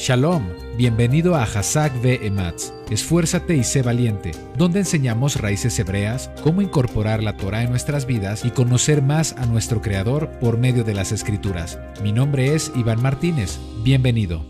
Shalom, bienvenido a Hazak Ve-Ematz, Esfuérzate y sé valiente, donde enseñamos raíces hebreas, cómo incorporar la Torah en nuestras vidas y conocer más a nuestro Creador por medio de las Escrituras. Mi nombre es Iván Martínez, bienvenido.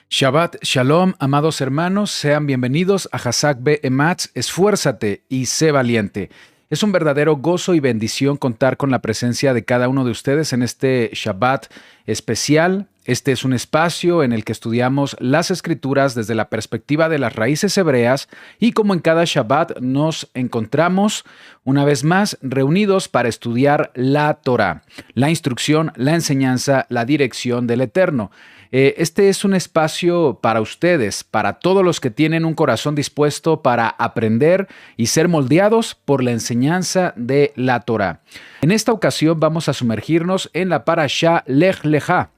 Shabbat Shalom, amados hermanos, sean bienvenidos a Hazak Ve-Ematz, Esfuérzate y sé valiente. Es un verdadero gozo y bendición contar con la presencia de cada uno de ustedes en este Shabbat especial. Este es un espacio en el que estudiamos las Escrituras desde la perspectiva de las raíces hebreas y como en cada Shabbat nos encontramos una vez más reunidos para estudiar la Torah, la instrucción, la enseñanza, la dirección del Eterno. Este es un espacio para ustedes, para todos los que tienen un corazón dispuesto para aprender y ser moldeados por la enseñanza de la Torah. En esta ocasión vamos a sumergirnos en la Parashá Lech Lechá,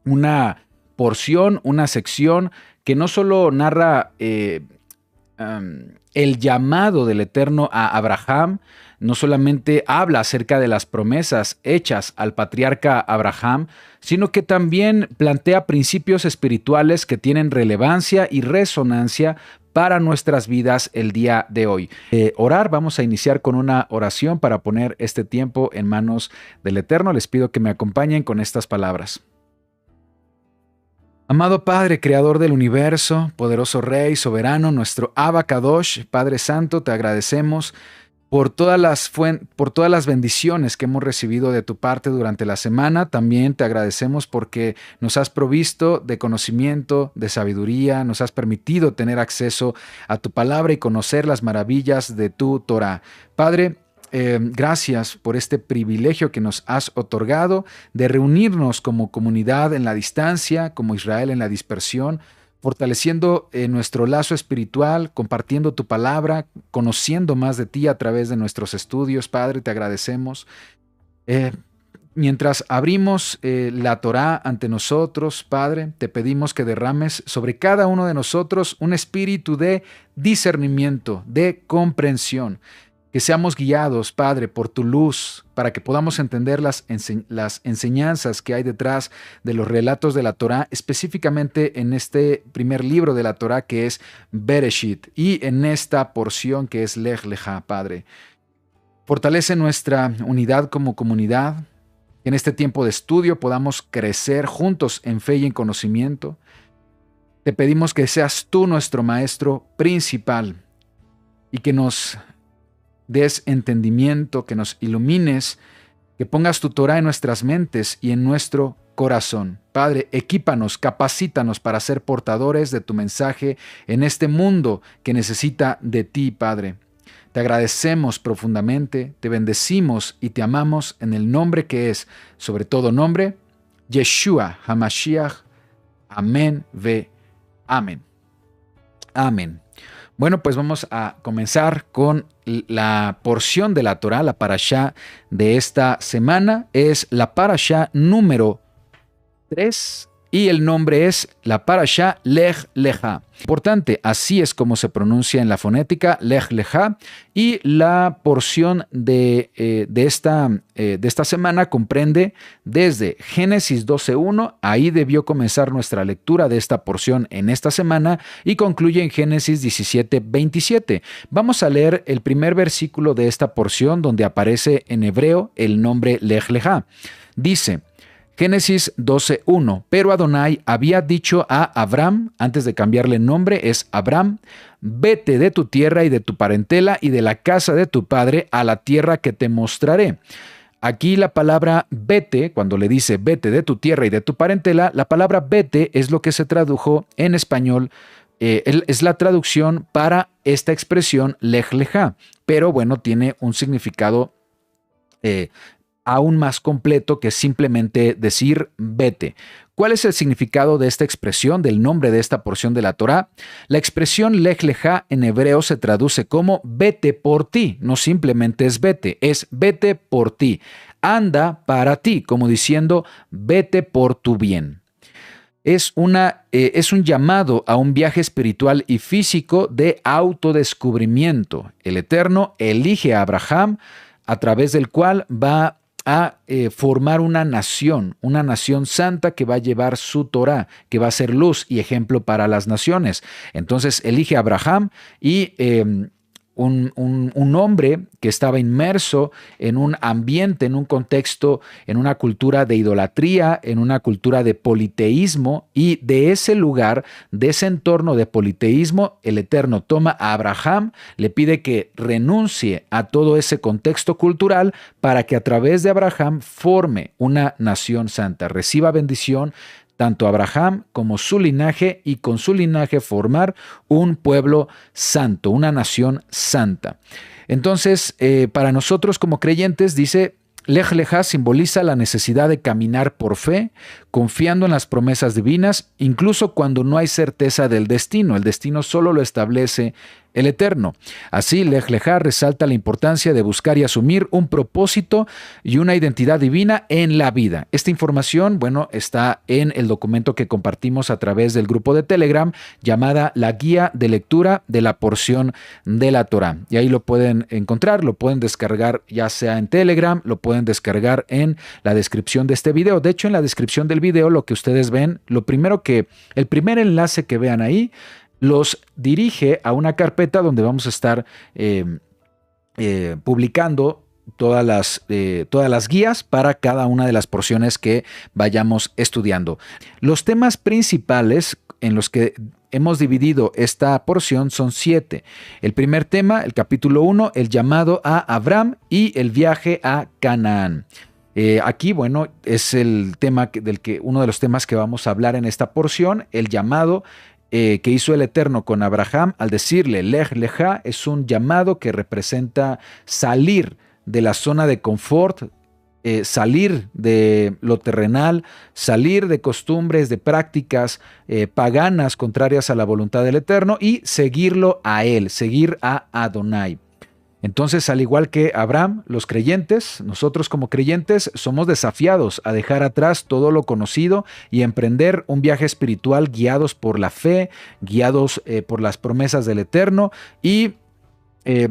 una porción, una sección que no solo narra el llamado del Eterno a Abraham, no solamente habla acerca de las promesas hechas al patriarca Abraham, sino que también plantea principios espirituales que tienen relevancia y resonancia para nuestras vidas el día de hoy. Vamos a iniciar con una oración para poner este tiempo en manos del Eterno. Les pido que me acompañen con estas palabras. Amado Padre, Creador del universo, poderoso Rey, soberano, nuestro Abba Kadosh, Padre Santo, te agradecemos por todas las bendiciones que hemos recibido de tu parte durante la semana. También te agradecemos porque nos has provisto de conocimiento, de sabiduría, nos has permitido tener acceso a tu palabra y conocer las maravillas de tu Torah. Padre, gracias por este privilegio que nos has otorgado de reunirnos como comunidad en la distancia, como Israel en la dispersión, fortaleciendo nuestro lazo espiritual, compartiendo tu palabra, conociendo más de ti a través de nuestros estudios. Padre, te agradecemos. Mientras abrimos la Torá ante nosotros, Padre, te pedimos que derrames sobre cada uno de nosotros un espíritu de discernimiento, de comprensión. Que seamos guiados, Padre, por tu luz, para que podamos entender las enseñanzas que hay detrás de los relatos de la Torá, específicamente en este primer libro de la Torá que es Bereshit, y en esta porción que es Lech Lechá, Padre. Fortalece nuestra unidad como comunidad, que en este tiempo de estudio podamos crecer juntos en fe y en conocimiento. Te pedimos que seas tú nuestro Maestro principal y que nos des entendimiento, que nos ilumines, que pongas tu Torah en nuestras mentes y en nuestro corazón. Padre, equípanos, capacítanos para ser portadores de tu mensaje en este mundo que necesita de ti, Padre. Te agradecemos profundamente, te bendecimos y te amamos en el nombre que es, sobre todo nombre, Yeshua HaMashiach. Amén ve amén. Amén. Bueno, pues vamos a comenzar con la porción de la Torá, la parashá de esta semana. Es la parashá número 3 y el nombre es la parashá Lech Lechá. Importante, así es como se pronuncia en la fonética, Lech Lechá, y la porción de esta semana comprende desde Génesis 12:1, ahí debió comenzar nuestra lectura de esta porción en esta semana, y concluye en Génesis 17:27. Vamos a leer el primer versículo de esta porción donde aparece en hebreo el nombre Lech Lechá. Dice, Génesis 12:1, pero Adonai había dicho a Abram, antes de cambiarle nombre es Abram, vete de tu tierra y de tu parentela y de la casa de tu padre a la tierra que te mostraré. Aquí la palabra vete, cuando le dice vete de tu tierra y de tu parentela, la palabra vete es lo que se tradujo en español, es la traducción para esta expresión Lech Lechá, pero bueno, tiene un significado aún más completo que simplemente decir vete. ¿Cuál es el significado de esta expresión, del nombre de esta porción de la Torá? La expresión Lech Lechá en hebreo se traduce como vete por ti, no simplemente es vete por ti, anda para ti, como diciendo vete por tu bien. Es un llamado a un viaje espiritual y físico de autodescubrimiento. El Eterno elige a Abraham, a través del cual va a formar una nación santa que va a llevar su Torá, que va a ser luz y ejemplo para las naciones. Entonces elige a Abraham y un hombre que estaba inmerso en un ambiente, en un contexto, en una cultura de idolatría, en una cultura de politeísmo, y de ese lugar, de ese entorno de politeísmo, el Eterno toma a Abraham, le pide que renuncie a todo ese contexto cultural para que a través de Abraham forme una nación santa, reciba bendición tanto Abraham como su linaje, y con su linaje formar un pueblo santo, una nación santa. Entonces, para nosotros como creyentes, dice, Lej Lejá simboliza la necesidad de caminar por fe, confiando en las promesas divinas, incluso cuando no hay certeza del destino. El destino solo lo establece el Eterno. Así, Lej Lejá resalta la importancia de buscar y asumir un propósito y una identidad divina en la vida. Esta información, bueno, está en el documento que compartimos a través del grupo de Telegram llamada La Guía de Lectura de la Porción de la Torá. Y ahí lo pueden encontrar, lo pueden descargar ya sea en Telegram, lo pueden descargar en la descripción de este video. De hecho, en la descripción del video, lo que ustedes ven, el primer enlace que vean ahí, los dirige a una carpeta donde vamos a estar publicando todas las guías para cada una de las porciones que vayamos estudiando. Los temas principales en los que hemos dividido esta porción son 7. El primer tema, el capítulo 1, el llamado a Abraham y el viaje a Canaán. Aquí, bueno, es el tema uno de los temas que vamos a hablar en esta porción, el llamado que hizo el Eterno con Abraham al decirle Lej Lejá. Es un llamado que representa salir de la zona de confort, salir de lo terrenal, salir de costumbres, de prácticas paganas contrarias a la voluntad del Eterno y seguirlo a él, seguir a Adonai. Entonces, al igual que Abraham, los creyentes, nosotros como creyentes, somos desafiados a dejar atrás todo lo conocido y emprender un viaje espiritual guiados por la fe, guiados por las promesas del Eterno y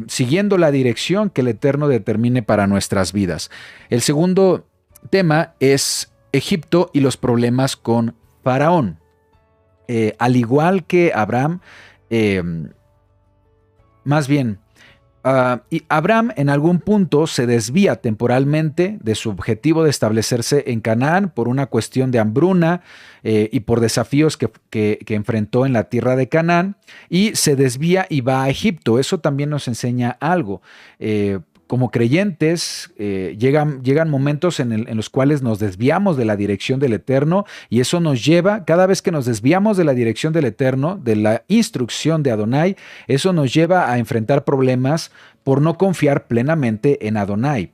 siguiendo la dirección que el Eterno determine para nuestras vidas. El segundo tema es Egipto y los problemas con Faraón. Al igual que Abraham, y Abraham en algún punto se desvía temporalmente de su objetivo de establecerse en Canaán por una cuestión de hambruna y por desafíos que enfrentó en la tierra de Canaán, y se desvía y va a Egipto. Eso también nos enseña algo. Como creyentes, llegan momentos en los cuales nos desviamos de la dirección del Eterno, y eso nos lleva, cada vez que nos desviamos de la dirección del Eterno, de la instrucción de Adonai, eso nos lleva a enfrentar problemas por no confiar plenamente en Adonai.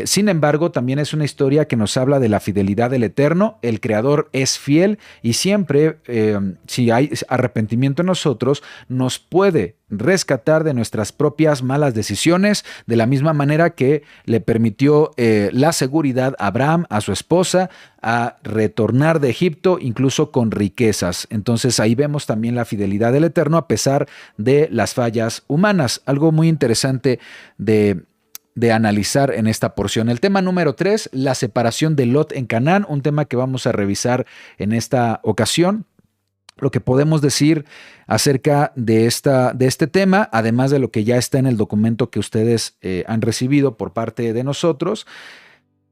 Sin embargo, también es una historia que nos habla de la fidelidad del Eterno. El Creador es fiel y siempre, si hay arrepentimiento en nosotros, nos puede rescatar de nuestras propias malas decisiones, de la misma manera que le permitió la seguridad a Abraham, a su esposa, a retornar de Egipto, incluso con riquezas. Entonces ahí vemos también la fidelidad del Eterno a pesar de las fallas humanas. Algo muy interesante de analizar en esta porción. El tema número 3, la separación de Lot en Canaán, un tema que vamos a revisar en esta ocasión. Lo que podemos decir acerca de este tema, además de lo que ya está en el documento que ustedes han recibido por parte de nosotros,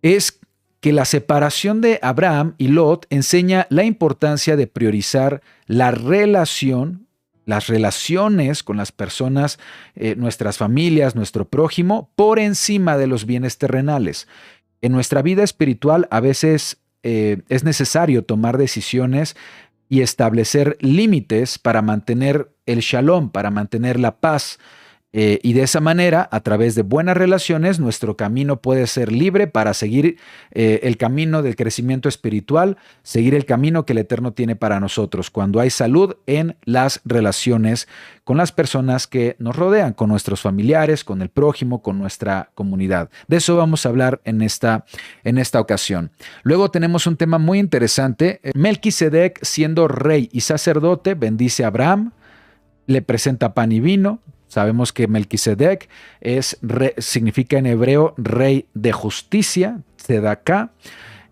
es que la separación de Abraham y Lot enseña la importancia de priorizar las relaciones con las personas, nuestras familias, nuestro prójimo, por encima de los bienes terrenales. En nuestra vida espiritual a veces es necesario tomar decisiones y establecer límites para mantener el shalom, para mantener la paz. Y de esa manera, a través de buenas relaciones, nuestro camino puede ser libre para seguir el camino del crecimiento espiritual, seguir el camino que el Eterno tiene para nosotros, cuando hay salud en las relaciones con las personas que nos rodean, con nuestros familiares, con el prójimo, con nuestra comunidad. De eso vamos a hablar en esta ocasión. Luego tenemos un tema muy interesante. Melquisedec, siendo rey y sacerdote, bendice a Abraham, le presenta pan y vino, Sabemos que Melquisedec significa en hebreo rey de justicia, tzedaká.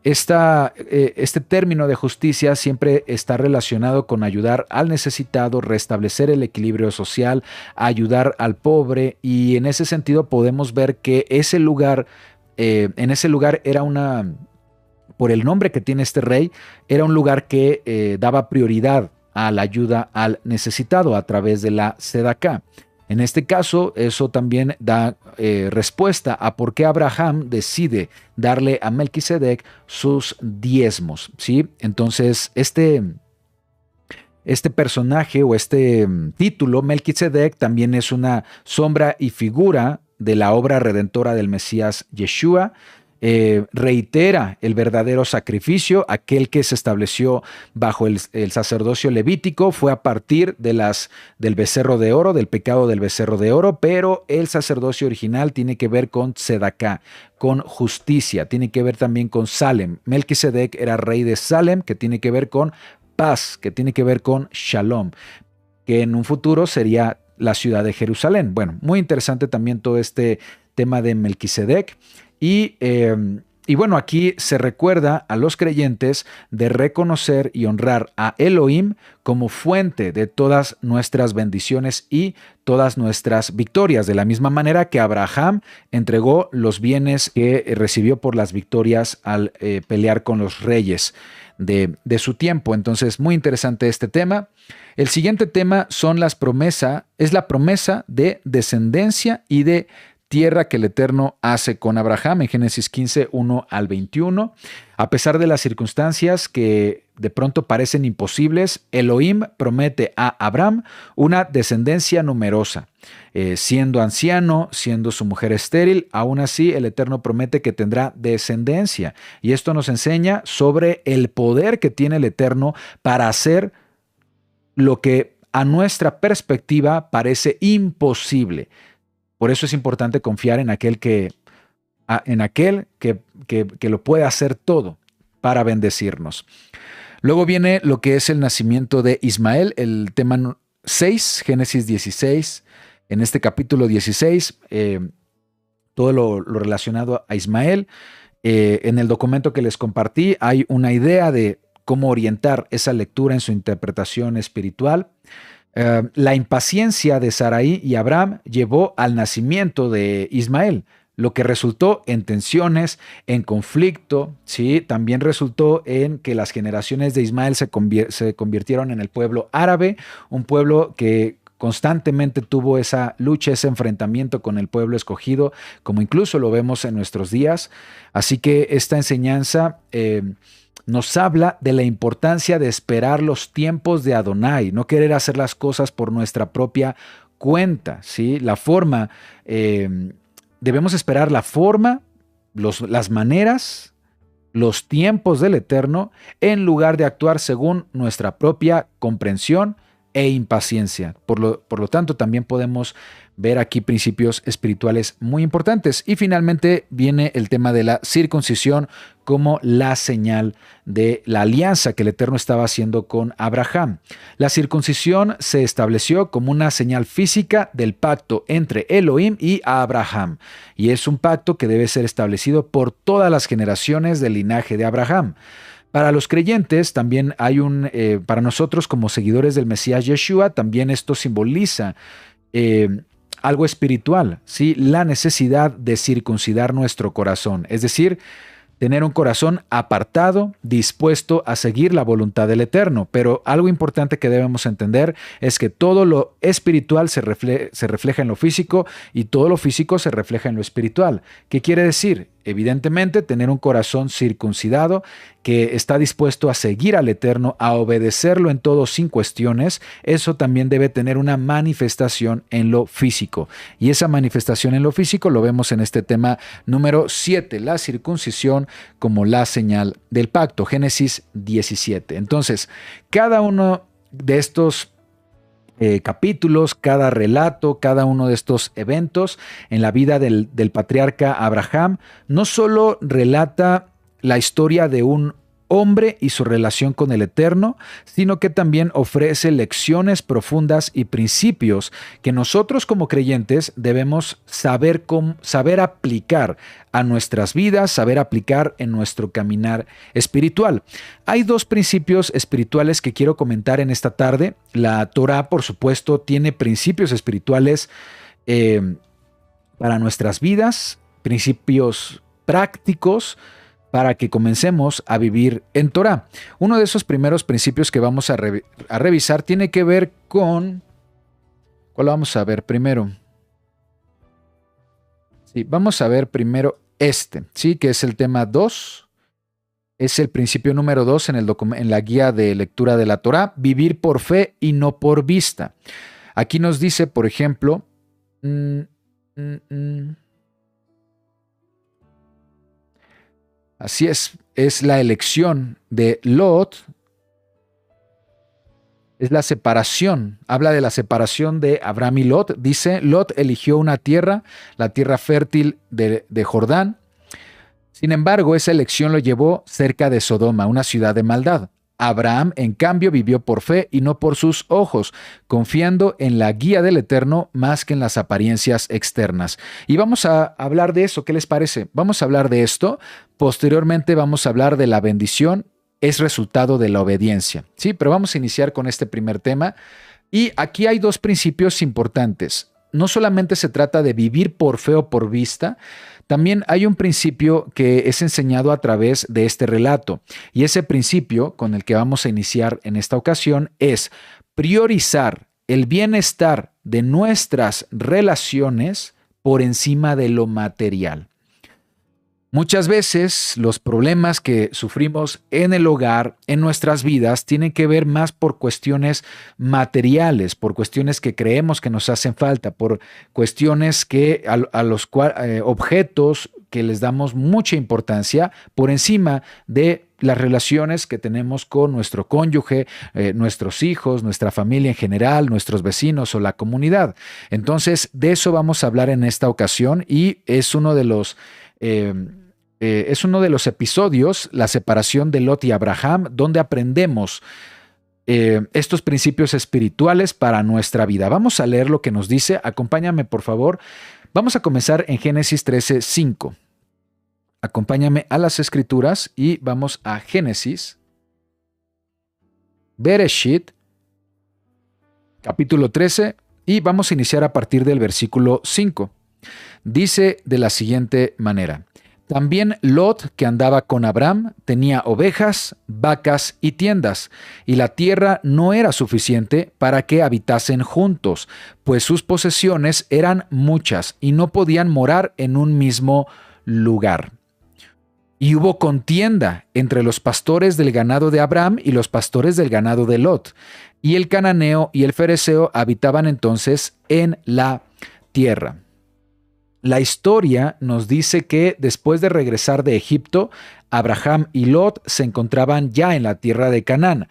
Este término de justicia siempre está relacionado con ayudar al necesitado, restablecer el equilibrio social, ayudar al pobre, y en ese sentido podemos ver que en ese lugar era por el nombre que tiene este rey, era un lugar que daba prioridad a la ayuda al necesitado a través de la tzedaká. En este caso, eso también da respuesta a por qué Abraham decide darle a Melquisedec sus diezmos, ¿sí? Entonces, este personaje o este título, Melquisedec, también es una sombra y figura de la obra redentora del Mesías Yeshua. Reitera el verdadero sacrificio, aquel que se estableció bajo el sacerdocio levítico, fue a partir del becerro de oro, del pecado del becerro de oro, pero el sacerdocio original tiene que ver con tzedaká, con justicia, tiene que ver también con Salem. Melquisedec era rey de Salem, que tiene que ver con paz, que tiene que ver con Shalom, que en un futuro sería la ciudad de Jerusalén. Bueno, muy interesante también todo este tema de Melquisedec. Y bueno, aquí se recuerda a los creyentes de reconocer y honrar a Elohim como fuente de todas nuestras bendiciones y todas nuestras victorias, de la misma manera que Abraham entregó los bienes que recibió por las victorias al pelear con los reyes de su tiempo. Entonces, muy interesante este tema. El siguiente tema es la promesa de descendencia y de tierra que el Eterno hace con Abraham en Génesis 15, 1 al 21. A pesar de las circunstancias que de pronto parecen imposibles, Elohim promete a Abraham una descendencia numerosa. Siendo anciano, siendo su mujer estéril, aún así el Eterno promete que tendrá descendencia. Y esto nos enseña sobre el poder que tiene el Eterno para hacer lo que a nuestra perspectiva parece imposible. Por eso es importante confiar en aquel que lo puede hacer todo para bendecirnos. Luego viene lo que es el nacimiento de Ismael, el tema 6, Génesis 16. En este capítulo 16, todo lo relacionado a Ismael. En el documento que les compartí hay una idea de cómo orientar esa lectura en su interpretación espiritual. La impaciencia de Sarai y Abraham llevó al nacimiento de Ismael, lo que resultó en tensiones, en conflicto, ¿sí? También resultó en que las generaciones de Ismael se convirtieron en el pueblo árabe, un pueblo que constantemente tuvo esa lucha, ese enfrentamiento con el pueblo escogido, como incluso lo vemos en nuestros días. Así que esta enseñanza nos habla de la importancia de esperar los tiempos de Adonai, no querer hacer las cosas por nuestra propia cuenta, ¿sí? La forma, debemos esperar la forma, las maneras, los tiempos del Eterno, en lugar de actuar según nuestra propia comprensión e impaciencia. Por lo tanto, también podemos ver aquí principios espirituales muy importantes. Y finalmente viene el tema de la circuncisión como la señal de la alianza que el Eterno estaba haciendo con Abraham. La circuncisión se estableció como una señal física del pacto entre Elohim y Abraham. Y es un pacto que debe ser establecido por todas las generaciones del linaje de Abraham. Para los creyentes también hay para nosotros como seguidores del Mesías Yeshua, también esto simboliza algo espiritual, ¿sí? La necesidad de circuncidar nuestro corazón, es decir, tener un corazón apartado, dispuesto a seguir la voluntad del Eterno. Pero algo importante que debemos entender es que todo lo espiritual se refleja en lo físico y todo lo físico se refleja en lo espiritual. ¿Qué quiere decir? Evidentemente, tener un corazón circuncidado que está dispuesto a seguir al Eterno, a obedecerlo en todo sin cuestiones, eso también debe tener una manifestación en lo físico. Y esa manifestación en lo físico lo vemos en este tema número 7, la circuncisión como la señal del pacto, Génesis 17. Entonces, cada uno de estos capítulos, cada relato, cada uno de estos eventos en la vida del patriarca Abraham, no solo relata la historia de un hombre y su relación con el Eterno, sino que también ofrece lecciones profundas y principios que nosotros como creyentes debemos saber aplicar a nuestras vidas, saber aplicar en nuestro caminar espiritual. Hay dos principios espirituales que quiero comentar en esta tarde. La Torá, por supuesto, tiene principios espirituales para nuestras vidas, principios prácticos para que comencemos a vivir en Torá. Uno de esos primeros principios que vamos a revisar tiene que ver con... ¿Cuál vamos a ver primero? Sí, vamos a ver primero ¿sí? Que es el tema 2. Es el principio número 2 en la guía de lectura de la Torá, vivir por fe y no por vista. Aquí nos dice, por ejemplo, así es la elección de Lot, es la separación, habla de la separación de Abraham y Lot. Dice, Lot eligió una tierra, la tierra fértil de Jordán. Sin embargo, esa elección lo llevó cerca de Sodoma, una ciudad de maldad. Abraham, en cambio, vivió por fe y no por sus ojos, confiando en la guía del Eterno más que en las apariencias externas. Y vamos a hablar de eso, ¿qué les parece? Vamos a hablar de esto, posteriormente vamos a hablar de la bendición, es resultado de la obediencia. Sí, pero vamos a iniciar con este primer tema. Y aquí hay dos principios importantes. No solamente se trata de vivir por fe o por vista, también hay un principio que es enseñado a través de este relato, y ese principio con el que vamos a iniciar en esta ocasión es priorizar el bienestar de nuestras relaciones por encima de lo material. Muchas veces los problemas que sufrimos en el hogar, en nuestras vidas, tienen que ver más por cuestiones materiales, por cuestiones que creemos que nos hacen falta, por cuestiones que a los objetos que les damos mucha importancia por encima de las relaciones que tenemos con nuestro cónyuge, nuestros hijos, nuestra familia en general, nuestros vecinos o la comunidad. Entonces, de eso vamos a hablar en esta ocasión y es uno de los episodios, la separación de Lot y Abraham, donde aprendemos estos principios espirituales para nuestra vida. Vamos a leer lo que nos dice. Acompáñame, por favor. Vamos a comenzar en Génesis 13:5. Acompáñame a las Escrituras y vamos a Génesis, Bereshit, capítulo 13, y vamos a iniciar a partir del versículo 5. Dice de la siguiente manera: También Lot, que andaba con Abraham, tenía ovejas, vacas y tiendas, y la tierra no era suficiente para que habitasen juntos, pues sus posesiones eran muchas y no podían morar en un mismo lugar. Y hubo contienda entre los pastores del ganado de Abraham y los pastores del ganado de Lot, y el cananeo y el fereceo habitaban entonces en la tierra. La historia nos dice que después de regresar de Egipto, Abraham y Lot se encontraban ya en la tierra de Canaán.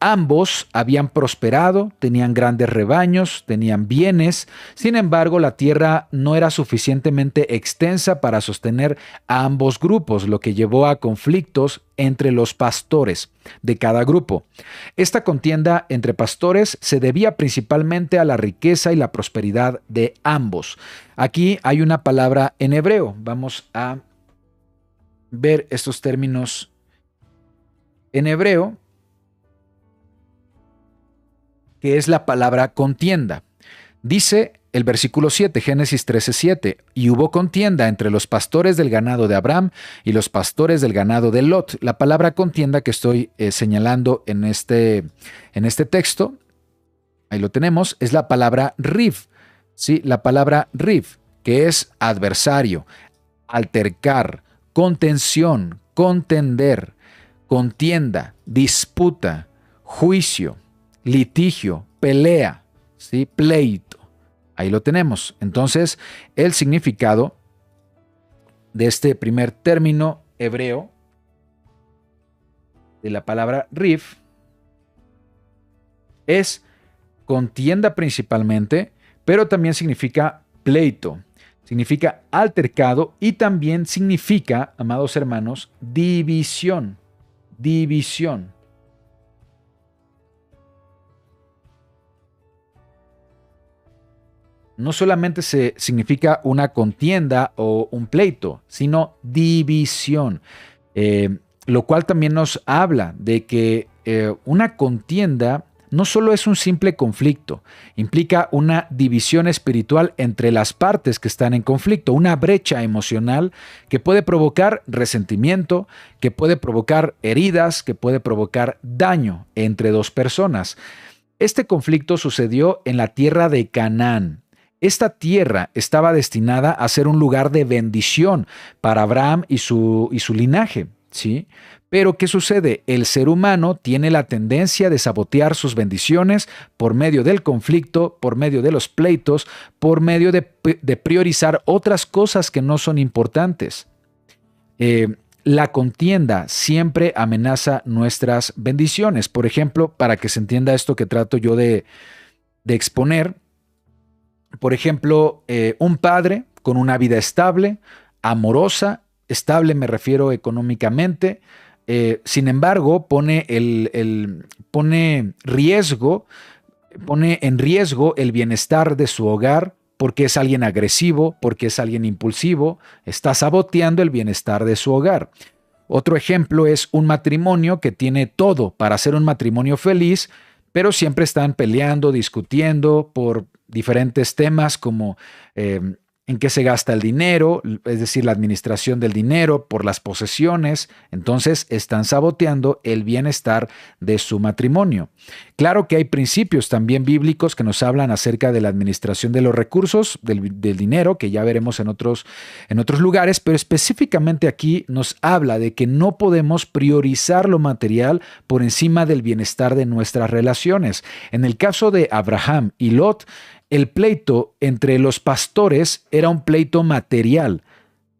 Ambos habían prosperado, tenían grandes rebaños, tenían bienes. Sin embargo, la tierra no era suficientemente extensa para sostener a ambos grupos, lo que llevó a conflictos entre los pastores de cada grupo. Esta contienda entre pastores se debía principalmente a la riqueza y la prosperidad de ambos. Aquí hay una palabra en hebreo. Vamos a ver estos términos en hebreo, que es la palabra contienda. Dice el versículo 7, Génesis 13:7, y hubo contienda entre los pastores del ganado de Abraham y los pastores del ganado de Lot. La palabra contienda que estoy señalando en este texto, ahí lo tenemos, es la palabra riv, ¿sí? La palabra riv, que es adversario, altercar, contención, contender, contienda, disputa, juicio, litigio, pelea, ¿sí? Pleito. Ahí lo tenemos. Entonces, el significado de este primer término hebreo de la palabra rif es contienda principalmente, pero también significa pleito, significa altercado y también significa, amados hermanos, división. división. No solamente significa una contienda o un pleito, sino división. Lo cual también nos habla de que una contienda no solo es un simple conflicto, implica una división espiritual entre las partes que están en conflicto, una brecha emocional que puede provocar resentimiento, que puede provocar heridas, que puede provocar daño entre dos personas. Este conflicto sucedió en la tierra de Canaán. Esta tierra estaba destinada a ser un lugar de bendición para Abraham y su linaje, ¿sí? Pero ¿qué sucede? El ser humano tiene la tendencia de sabotear sus bendiciones por medio del conflicto, por medio de los pleitos, por medio de priorizar otras cosas que no son importantes. La contienda siempre amenaza nuestras bendiciones. Por ejemplo, para que se entienda esto que trato yo de exponer, por ejemplo, un padre con una vida estable, amorosa, estable me refiero económicamente, sin embargo, pone en riesgo el bienestar de su hogar porque es alguien agresivo, porque es alguien impulsivo, está saboteando el bienestar de su hogar. Otro ejemplo es un matrimonio que tiene todo para ser un matrimonio feliz, pero siempre están peleando, discutiendo por diferentes temas como en qué se gasta el dinero, es decir, la administración del dinero, por las posesiones. Entonces están saboteando el bienestar de su matrimonio. Claro que hay principios también bíblicos que nos hablan acerca de la administración de los recursos, del dinero, que ya veremos en otros lugares, pero específicamente aquí nos habla de que no podemos priorizar lo material por encima del bienestar de nuestras relaciones. En el caso de Abraham y Lot, el pleito entre los pastores era un pleito material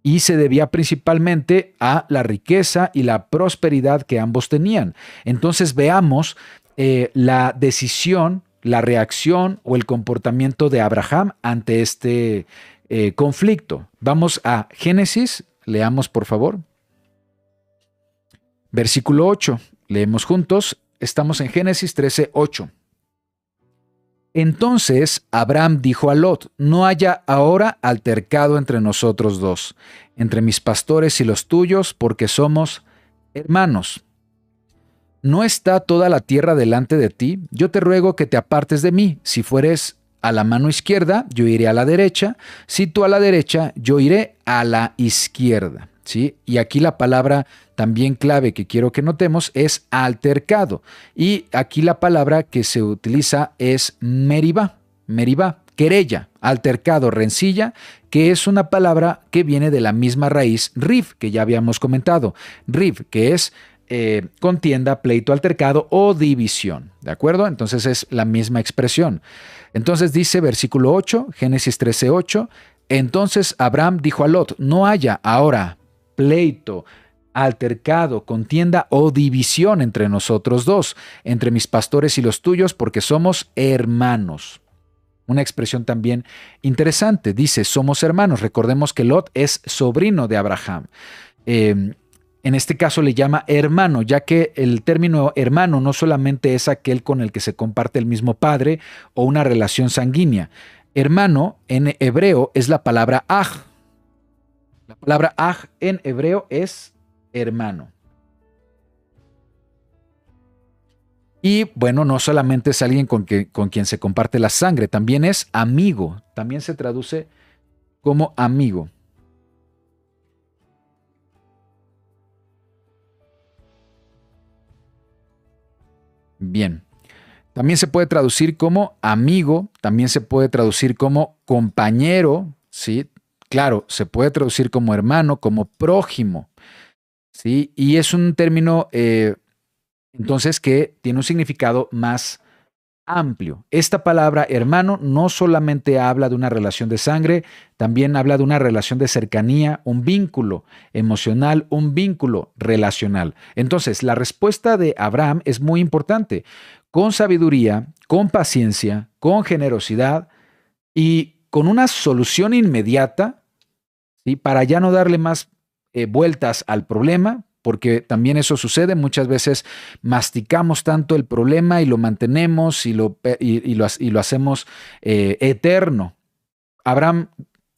y se debía principalmente a la riqueza y la prosperidad que ambos tenían. Entonces veamos la decisión, la reacción o el comportamiento de Abraham ante este conflicto. Vamos a Génesis, leamos por favor. Versículo 8, leemos juntos, estamos en Génesis 13:8. Entonces Abraham dijo a Lot: no haya ahora altercado entre nosotros dos, entre mis pastores y los tuyos, porque somos hermanos. ¿No está toda la tierra delante de ti? Yo te ruego que te apartes de mí. Si fueres a la mano izquierda, yo iré a la derecha. Si tú a la derecha, yo iré a la izquierda. ¿Sí? Y aquí la palabra también clave que quiero que notemos es altercado. Y aquí la palabra que se utiliza es meribá, querella, altercado, rencilla, que es una palabra que viene de la misma raíz riv, que ya habíamos comentado. Riv, que es contienda, pleito, altercado o división. ¿De acuerdo? Entonces es la misma expresión. Entonces dice versículo 8, Génesis 13:8, entonces Abraham dijo a Lot: no haya ahora pleito, altercado, contienda o división entre nosotros dos, entre mis pastores y los tuyos, porque somos hermanos. Una expresión también interesante, dice, somos hermanos. Recordemos que Lot es sobrino de Abraham. En este caso le llama hermano, ya que el término hermano no solamente es aquel con el que se comparte el mismo padre o una relación sanguínea. Hermano en hebreo es la palabra aj. La palabra aj en hebreo es hermano. Y bueno, no solamente es alguien con quien se comparte la sangre, también es amigo. También se traduce como amigo. Bien. También se puede traducir como amigo, también se puede traducir como compañero, ¿sí? Claro, se puede traducir como hermano, como prójimo, ¿sí? Y es un término, entonces, que tiene un significado más amplio. Esta palabra hermano no solamente habla de una relación de sangre, también habla de una relación de cercanía, un vínculo emocional, un vínculo relacional. Entonces, la respuesta de Abraham es muy importante. Con sabiduría, con paciencia, con generosidad y con una solución inmediata, ¿sí? Para ya no darle más vueltas al problema, porque también eso sucede. Muchas veces masticamos tanto el problema y lo mantenemos y lo hacemos eterno. Abraham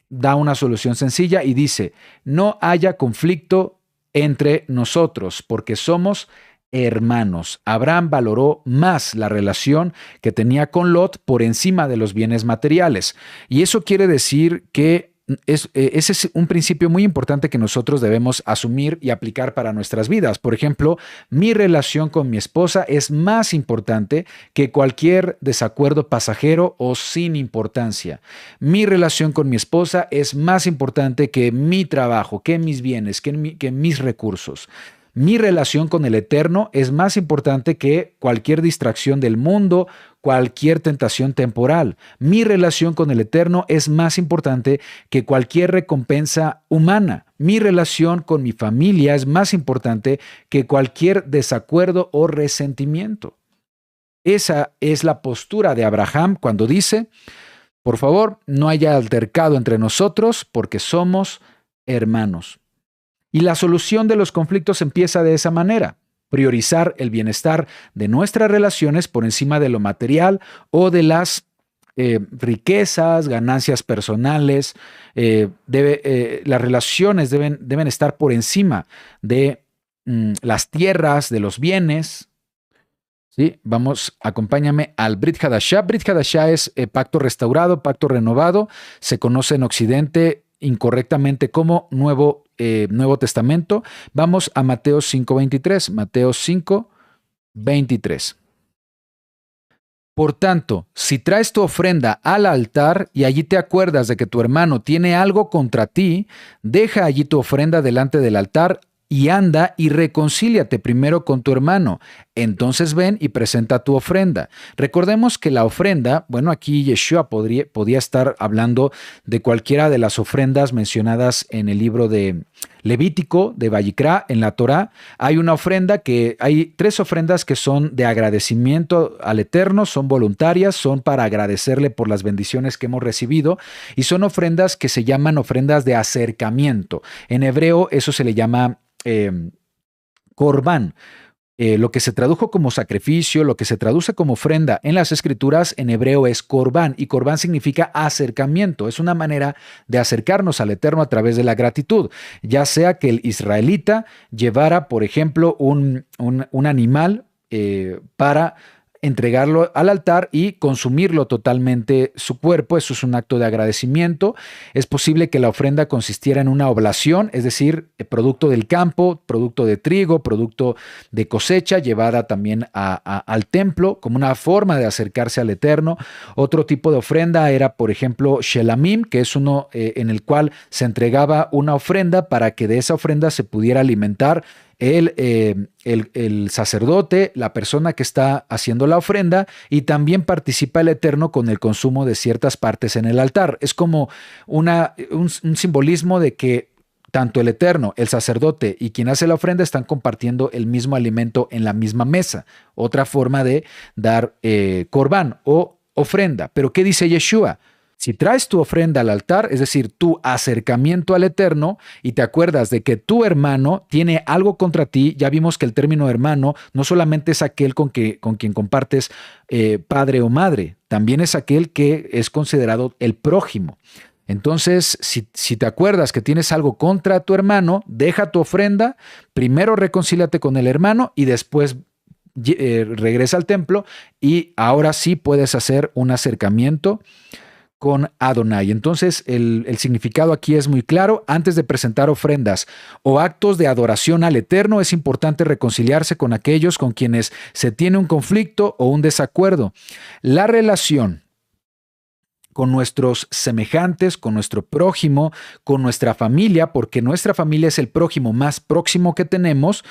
da una solución sencilla y dice: no haya conflicto entre nosotros, porque somos hermanos. Abraham valoró más la relación que tenía con Lot por encima de los bienes materiales. Y eso quiere decir que ese es un principio muy importante que nosotros debemos asumir y aplicar para nuestras vidas. Por ejemplo, mi relación con mi esposa es más importante que cualquier desacuerdo pasajero o sin importancia. Mi relación con mi esposa es más importante que mi trabajo, que mis bienes, que mis recursos. Mi relación con el Eterno es más importante que cualquier distracción del mundo, cualquier tentación temporal. Mi relación con el Eterno es más importante que cualquier recompensa humana. Mi relación con mi familia es más importante que cualquier desacuerdo o resentimiento. Esa es la postura de Abraham cuando dice: por favor, no haya altercado entre nosotros porque somos hermanos. Y la solución de los conflictos empieza de esa manera: priorizar el bienestar de nuestras relaciones por encima de lo material o de las riquezas, ganancias personales. Las relaciones deben estar por encima de las tierras, de los bienes. ¿Sí? Vamos, acompáñame al Brit Hadashah. Brit Hadashah es pacto restaurado, pacto renovado. Se conoce en Occidente incorrectamente como Nuevo Testamento. Vamos a Mateo 5:23. Mateo 5:23. Por tanto, si traes tu ofrenda al altar y allí te acuerdas de que tu hermano tiene algo contra ti, deja allí tu ofrenda delante del altar y anda y reconcíliate primero con tu hermano. Entonces ven y presenta tu ofrenda. Recordemos que la ofrenda, bueno, aquí Yeshua podía estar hablando de cualquiera de las ofrendas mencionadas en el libro de Levítico, de Vayikra, en la Torá. Hay 3 ofrendas que son de agradecimiento al Eterno, son voluntarias, son para agradecerle por las bendiciones que hemos recibido, y son ofrendas que se llaman ofrendas de acercamiento. En hebreo eso se le llama Corbán. Lo que se tradujo como sacrificio, lo que se traduce como ofrenda en las escrituras en hebreo es Corbán, y Corbán significa acercamiento. Es una manera de acercarnos al Eterno a través de la gratitud, ya sea que el israelita llevara, por ejemplo, un animal para entregarlo al altar y consumirlo totalmente su cuerpo. Eso es un acto de agradecimiento. Es posible que la ofrenda consistiera en una oblación, es decir, producto del campo, producto de trigo, producto de cosecha, llevada también al templo como una forma de acercarse al Eterno. Otro tipo de ofrenda era, por ejemplo, Shelamim, que es uno en el cual se entregaba una ofrenda para que de esa ofrenda se pudiera alimentar el sacerdote, la persona que está haciendo la ofrenda, y también participa el Eterno con el consumo de ciertas partes en el altar. Es como un simbolismo de que tanto el Eterno, el sacerdote y quien hace la ofrenda están compartiendo el mismo alimento en la misma mesa. Otra forma de dar corbán o ofrenda. Pero ¿qué dice Yeshua? Si traes tu ofrenda al altar, es decir, tu acercamiento al Eterno, y te acuerdas de que tu hermano tiene algo contra ti, ya vimos que el término hermano no solamente es aquel con quien compartes padre o madre, también es aquel que es considerado el prójimo. Entonces, si te acuerdas que tienes algo contra tu hermano, deja tu ofrenda, primero reconcíliate con el hermano y después regresa al templo, y ahora sí puedes hacer un acercamiento con Adonai. Entonces, el significado aquí es muy claro. Antes de presentar ofrendas o actos de adoración al Eterno, es importante reconciliarse con aquellos con quienes se tiene un conflicto o un desacuerdo. La relación con nuestros semejantes, con nuestro prójimo, con nuestra familia, porque nuestra familia es el prójimo más próximo que tenemos,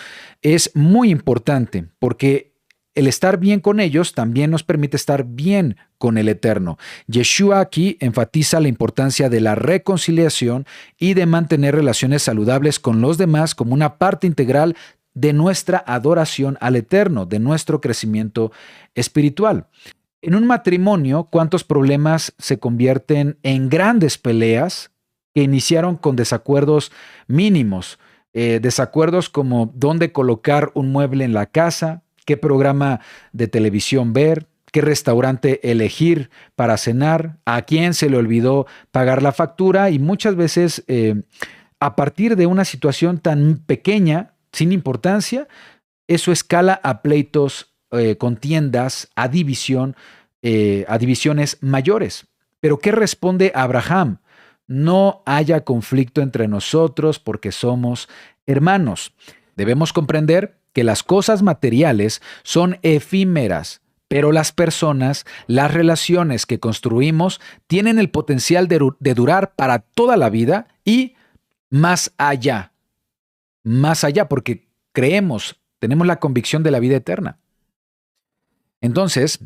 es muy importante, porque el estar bien con ellos también nos permite estar bien con el Eterno. Yeshua aquí enfatiza la importancia de la reconciliación y de mantener relaciones saludables con los demás como una parte integral de nuestra adoración al Eterno, de nuestro crecimiento espiritual. En un matrimonio, ¿cuántos problemas se convierten en grandes peleas que iniciaron con desacuerdos mínimos? Desacuerdos como dónde colocar un mueble en la casa, qué programa de televisión ver, qué restaurante elegir para cenar, a quién se le olvidó pagar la factura y muchas veces a partir de una situación tan pequeña, sin importancia, eso escala a pleitos, contiendas, a divisiones mayores. Pero ¿qué responde Abraham? No haya conflicto entre nosotros porque somos hermanos. Debemos comprender que las cosas materiales son efímeras, pero las personas, las relaciones que construimos tienen el potencial de durar para toda la vida y más allá, porque creemos, tenemos la convicción de la vida eterna. Entonces,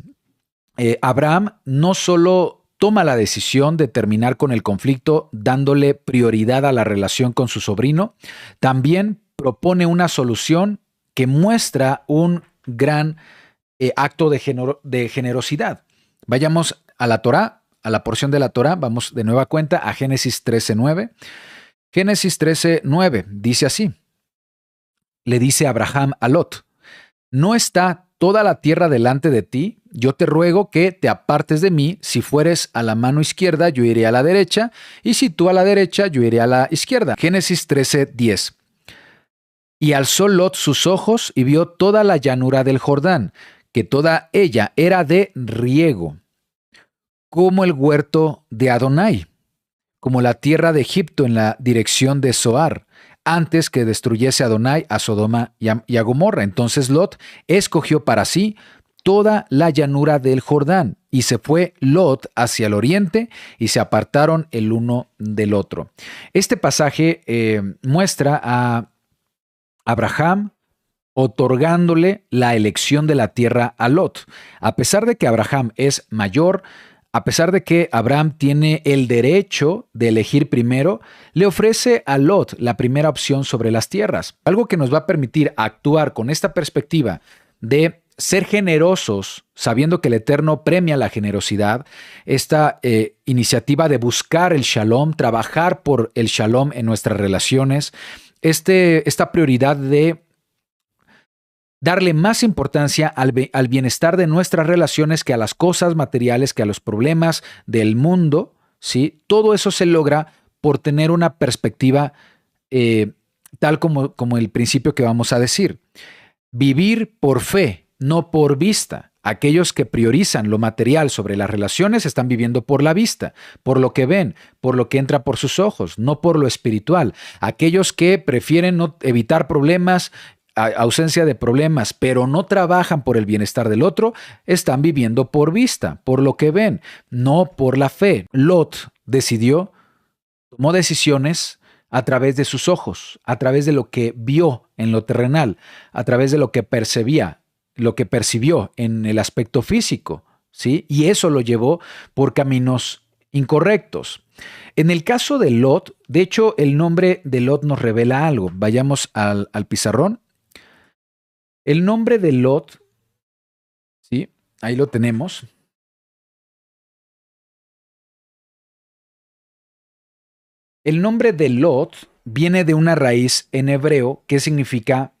Abraham no solo toma la decisión de terminar con el conflicto dándole prioridad a la relación con su sobrino, también propone una solución que muestra un gran acto de generosidad. Vayamos a la Torá, a la porción de la Torá, vamos de nueva cuenta a Génesis 13:9. Génesis 13:9 dice así, le dice Abraham a Lot, ¿no está toda la tierra delante de ti? Yo te ruego que te apartes de mí. Si fueres a la mano izquierda, yo iré a la derecha, y si tú a la derecha, yo iré a la izquierda. Génesis 13:10. Y alzó Lot sus ojos y vio toda la llanura del Jordán, que toda ella era de riego, como el huerto de Adonai, como la tierra de Egipto en la dirección de Zoar, antes que destruyese Adonai a Sodoma y a Gomorra. Entonces Lot escogió para sí toda la llanura del Jordán, y se fue Lot hacia el oriente, y se apartaron el uno del otro. Este pasaje muestra a Abraham otorgándole la elección de la tierra a Lot. A pesar de que Abraham es mayor, a pesar de que Abraham tiene el derecho de elegir primero, le ofrece a Lot la primera opción sobre las tierras, algo que nos va a permitir actuar con esta perspectiva de ser generosos, sabiendo que el Eterno premia la generosidad, esta iniciativa de buscar el shalom, trabajar por el shalom en nuestras relaciones, esta prioridad de darle más importancia al bienestar de nuestras relaciones que a las cosas materiales, que a los problemas del mundo, ¿sí? Todo eso se logra por tener una perspectiva tal como el principio que vamos a decir. Vivir por fe, no por vista. Aquellos que priorizan lo material sobre las relaciones están viviendo por la vista, por lo que ven, por lo que entra por sus ojos, no por lo espiritual. Aquellos que prefieren evitar problemas, ausencia de problemas, pero no trabajan por el bienestar del otro, están viviendo por vista, por lo que ven, no por la fe. Lot tomó decisiones a través de sus ojos, a través de lo que vio en lo terrenal, a través de lo que percibió en el aspecto físico, ¿sí? Y eso lo llevó por caminos incorrectos. En el caso de Lot, de hecho, el nombre de Lot nos revela algo. Vayamos al pizarrón. El nombre de Lot, ¿sí? Ahí lo tenemos. El nombre de Lot viene de una raíz en hebreo que significa,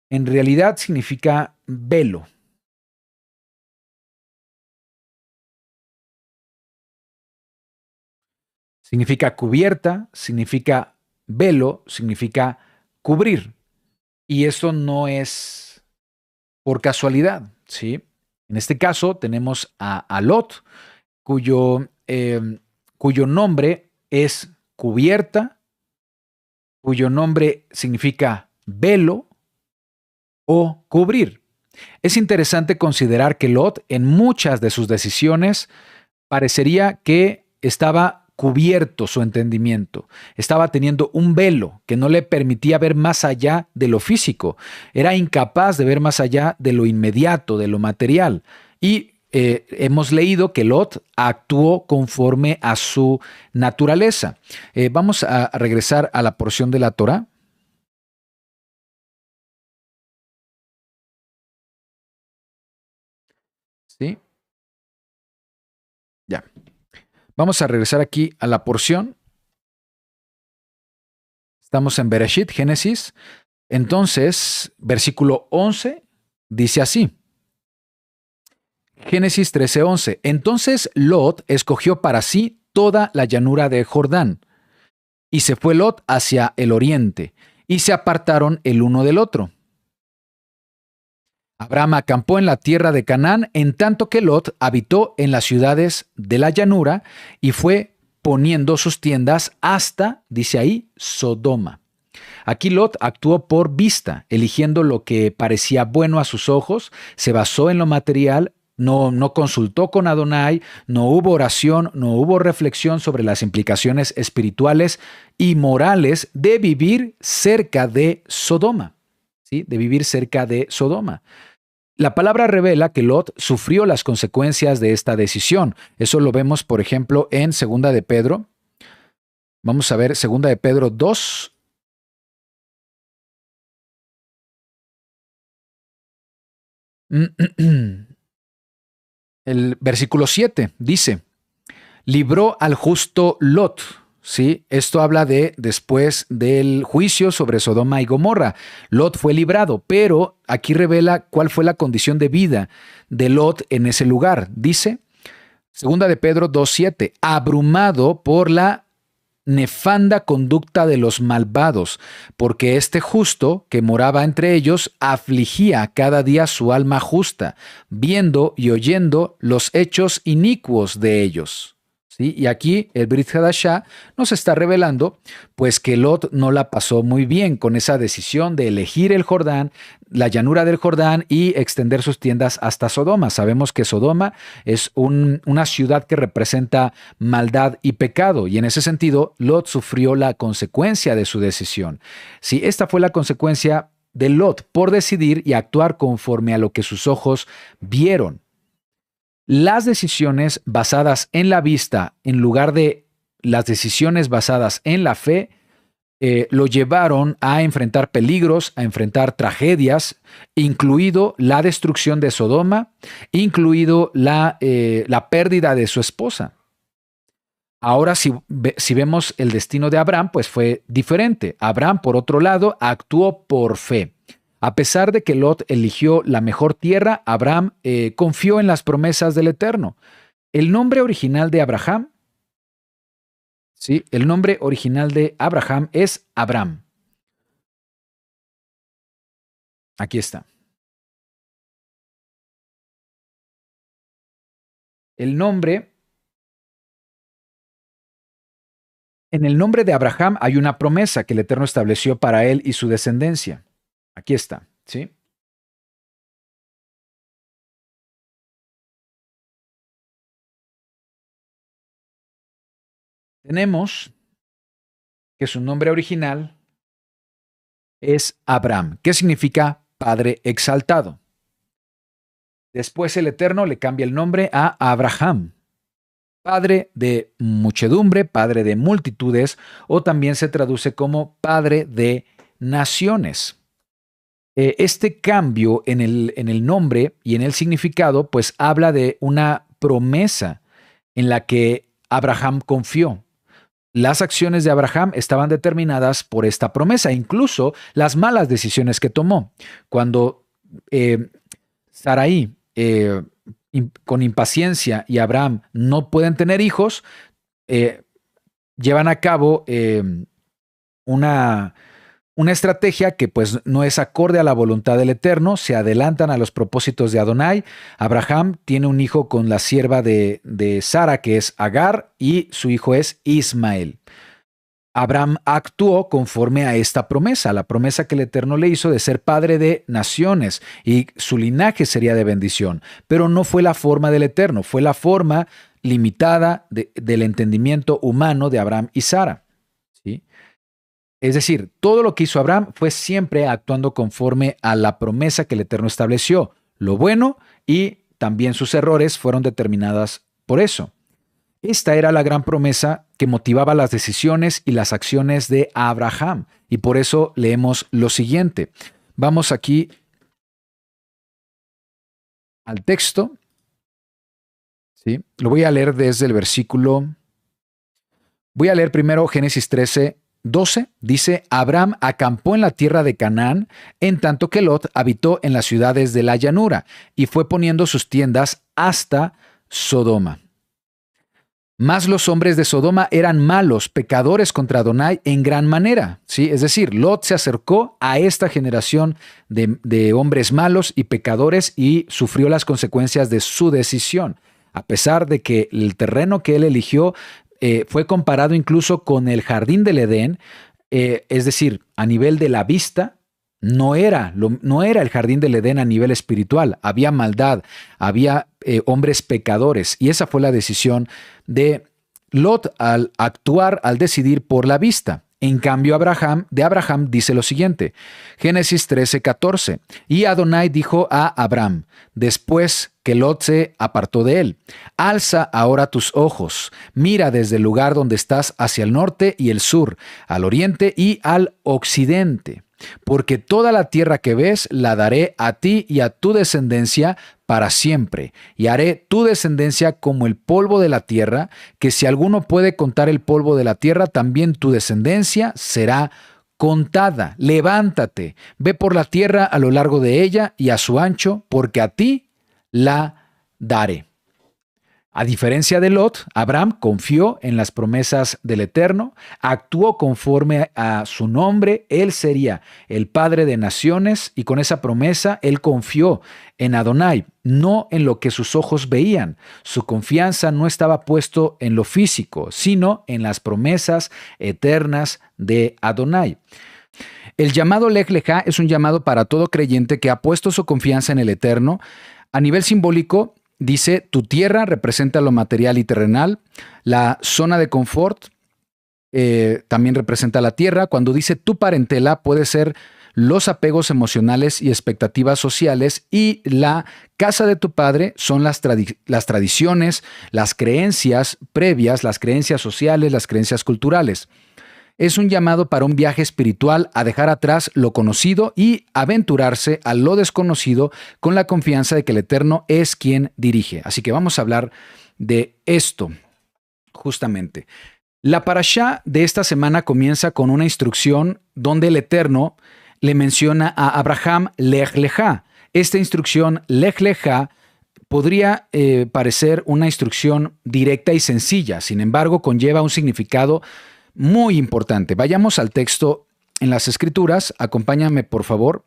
en realidad significa velo. Significa cubierta, significa velo, significa cubrir. Y eso no es por casualidad, ¿sí? En este caso tenemos a Lot, cuyo nombre es cubierta, cuyo nombre significa velo o cubrir. Es interesante considerar que Lot, en muchas de sus decisiones, parecería que estaba cubierto su entendimiento, estaba teniendo un velo que no le permitía ver más allá de lo físico, era incapaz de ver más allá de lo inmediato, de lo material. Y hemos leído que Lot actuó conforme a su naturaleza. Vamos a regresar a la porción de la Torá. ¿Sí? Ya. Vamos a regresar aquí a la porción. Estamos en Bereshit, Génesis. Entonces, versículo 11 dice así. Génesis 13:11. Entonces Lot escogió para sí toda la llanura de Jordán, y se fue Lot hacia el oriente, y se apartaron el uno del otro. Abraham acampó en la tierra de Canaán, en tanto que Lot habitó en las ciudades de la llanura y fue poniendo sus tiendas hasta, dice ahí, Sodoma. Aquí Lot actuó por vista, eligiendo lo que parecía bueno a sus ojos, se basó en lo material, no consultó con Adonai, no hubo oración, no hubo reflexión sobre las implicaciones espirituales y morales de vivir cerca de Sodoma, ¿sí? De vivir cerca de Sodoma. La palabra revela que Lot sufrió las consecuencias de esta decisión. Eso lo vemos, por ejemplo, en Segunda de Pedro. Vamos a ver Segunda de Pedro 2. El versículo 7 dice, libró al justo Lot. ¿Sí? Esto habla de después del juicio sobre Sodoma y Gomorra. Lot fue librado, pero aquí revela cuál fue la condición de vida de Lot en ese lugar. Dice, segunda de Pedro 2:7, abrumado por la nefanda conducta de los malvados, porque este justo que moraba entre ellos afligía cada día su alma justa, viendo y oyendo los hechos inicuos de ellos. ¿Sí? Y aquí el Brit Hadashah nos está revelando pues que Lot no la pasó muy bien con esa decisión de elegir el Jordán, la llanura del Jordán y extender sus tiendas hasta Sodoma. Sabemos que Sodoma es una ciudad que representa maldad y pecado y en ese sentido Lot sufrió la consecuencia de su decisión. Sí, esta fue la consecuencia de Lot por decidir y actuar conforme a lo que sus ojos vieron. Las decisiones basadas en la vista, en lugar de las decisiones basadas en la fe, lo llevaron a enfrentar peligros, a enfrentar tragedias, incluido la destrucción de Sodoma, incluido la pérdida de su esposa. Ahora, si vemos el destino de Abraham, pues fue diferente. Abraham, por otro lado, actuó por fe. A pesar de que Lot eligió la mejor tierra, Abraham confió en las promesas del Eterno. El nombre original de Abraham, ¿sí? El nombre original de Abraham es Abram. Aquí está. En el nombre de Abraham hay una promesa que el Eterno estableció para él y su descendencia. Aquí está, ¿sí? Tenemos que su nombre original es Abram, que significa Padre exaltado. Después el Eterno le cambia el nombre a Abraham, Padre de muchedumbre, Padre de multitudes, o también se traduce como Padre de naciones. Este cambio en el nombre y en el significado, pues habla de una promesa en la que Abraham confió. Las acciones de Abraham estaban determinadas por esta promesa, incluso las malas decisiones que tomó. Cuando Sarai, con impaciencia, y Abraham no pueden tener hijos, llevan a cabo una estrategia que pues no es acorde a la voluntad del Eterno, se adelantan a los propósitos de Adonai. Abraham tiene un hijo con la sierva de Sara, que es Agar, y su hijo es Ismael. Abraham actuó conforme a esta promesa, la promesa que el Eterno le hizo de ser padre de naciones y su linaje sería de bendición, pero no fue la forma del Eterno, fue la forma limitada del entendimiento humano de Abraham y Sara. ¿Sí? Es decir, todo lo que hizo Abraham fue siempre actuando conforme a la promesa que el Eterno estableció. Lo bueno y también sus errores fueron determinadas por eso. Esta era la gran promesa que motivaba las decisiones y las acciones de Abraham. Y por eso leemos lo siguiente. Vamos aquí al texto. ¿Sí? Lo voy a leer desde el versículo. Voy a leer primero Génesis 13, 12 dice, Abraham acampó en la tierra de Canaán, en tanto que Lot habitó en las ciudades de la llanura y fue poniendo sus tiendas hasta Sodoma. Mas los hombres de Sodoma eran malos, pecadores contra Adonai en gran manera. ¿Sí? Es decir, Lot se acercó a esta generación de hombres malos y pecadores y sufrió las consecuencias de su decisión. A pesar de que el terreno que él eligió fue comparado incluso con el jardín del Edén, es decir, a nivel de la vista, no era el jardín del Edén a nivel espiritual. Había maldad, había hombres pecadores, y esa fue la decisión de Lot al actuar, al decidir por la vista. En cambio, de Abraham dice lo siguiente, Génesis 13:14, y Adonai dijo a Abraham, después que Lot se apartó de él, alza ahora tus ojos, mira desde el lugar donde estás hacia el norte y el sur, al oriente y al occidente, porque toda la tierra que ves la daré a ti y a tu descendencia para siempre, y haré tu descendencia como el polvo de la tierra, que si alguno puede contar el polvo de la tierra, también tu descendencia será contada. Levántate, ve por la tierra a lo largo de ella y a su ancho, porque a ti la daré. A diferencia de Lot, Abraham confió en las promesas del Eterno, actuó conforme a su nombre, él sería el padre de naciones, y con esa promesa él confió en Adonai, no en lo que sus ojos veían. Su confianza no estaba puesto en lo físico, sino en las promesas eternas de Adonai. El llamado Lej Lejá es un llamado para todo creyente que ha puesto su confianza en el Eterno. A nivel simbólico, dice, tu tierra representa lo material y terrenal, la zona de confort también representa la tierra. Cuando dice tu parentela, puede ser los apegos emocionales y expectativas sociales, y la casa de tu padre son las tradiciones, las creencias previas, las creencias sociales, las creencias culturales. Es un llamado para un viaje espiritual a dejar atrás lo conocido y aventurarse a lo desconocido con la confianza de que el Eterno es quien dirige. Así que vamos a hablar de esto, justamente. La parashá de esta semana comienza con una instrucción donde el Eterno le menciona a Abraham Lej Lejá. Esta instrucción, Lej Lejá, podría parecer una instrucción directa y sencilla, sin embargo, conlleva un significado muy importante. Vayamos al texto en las Escrituras. Acompáñame, por favor,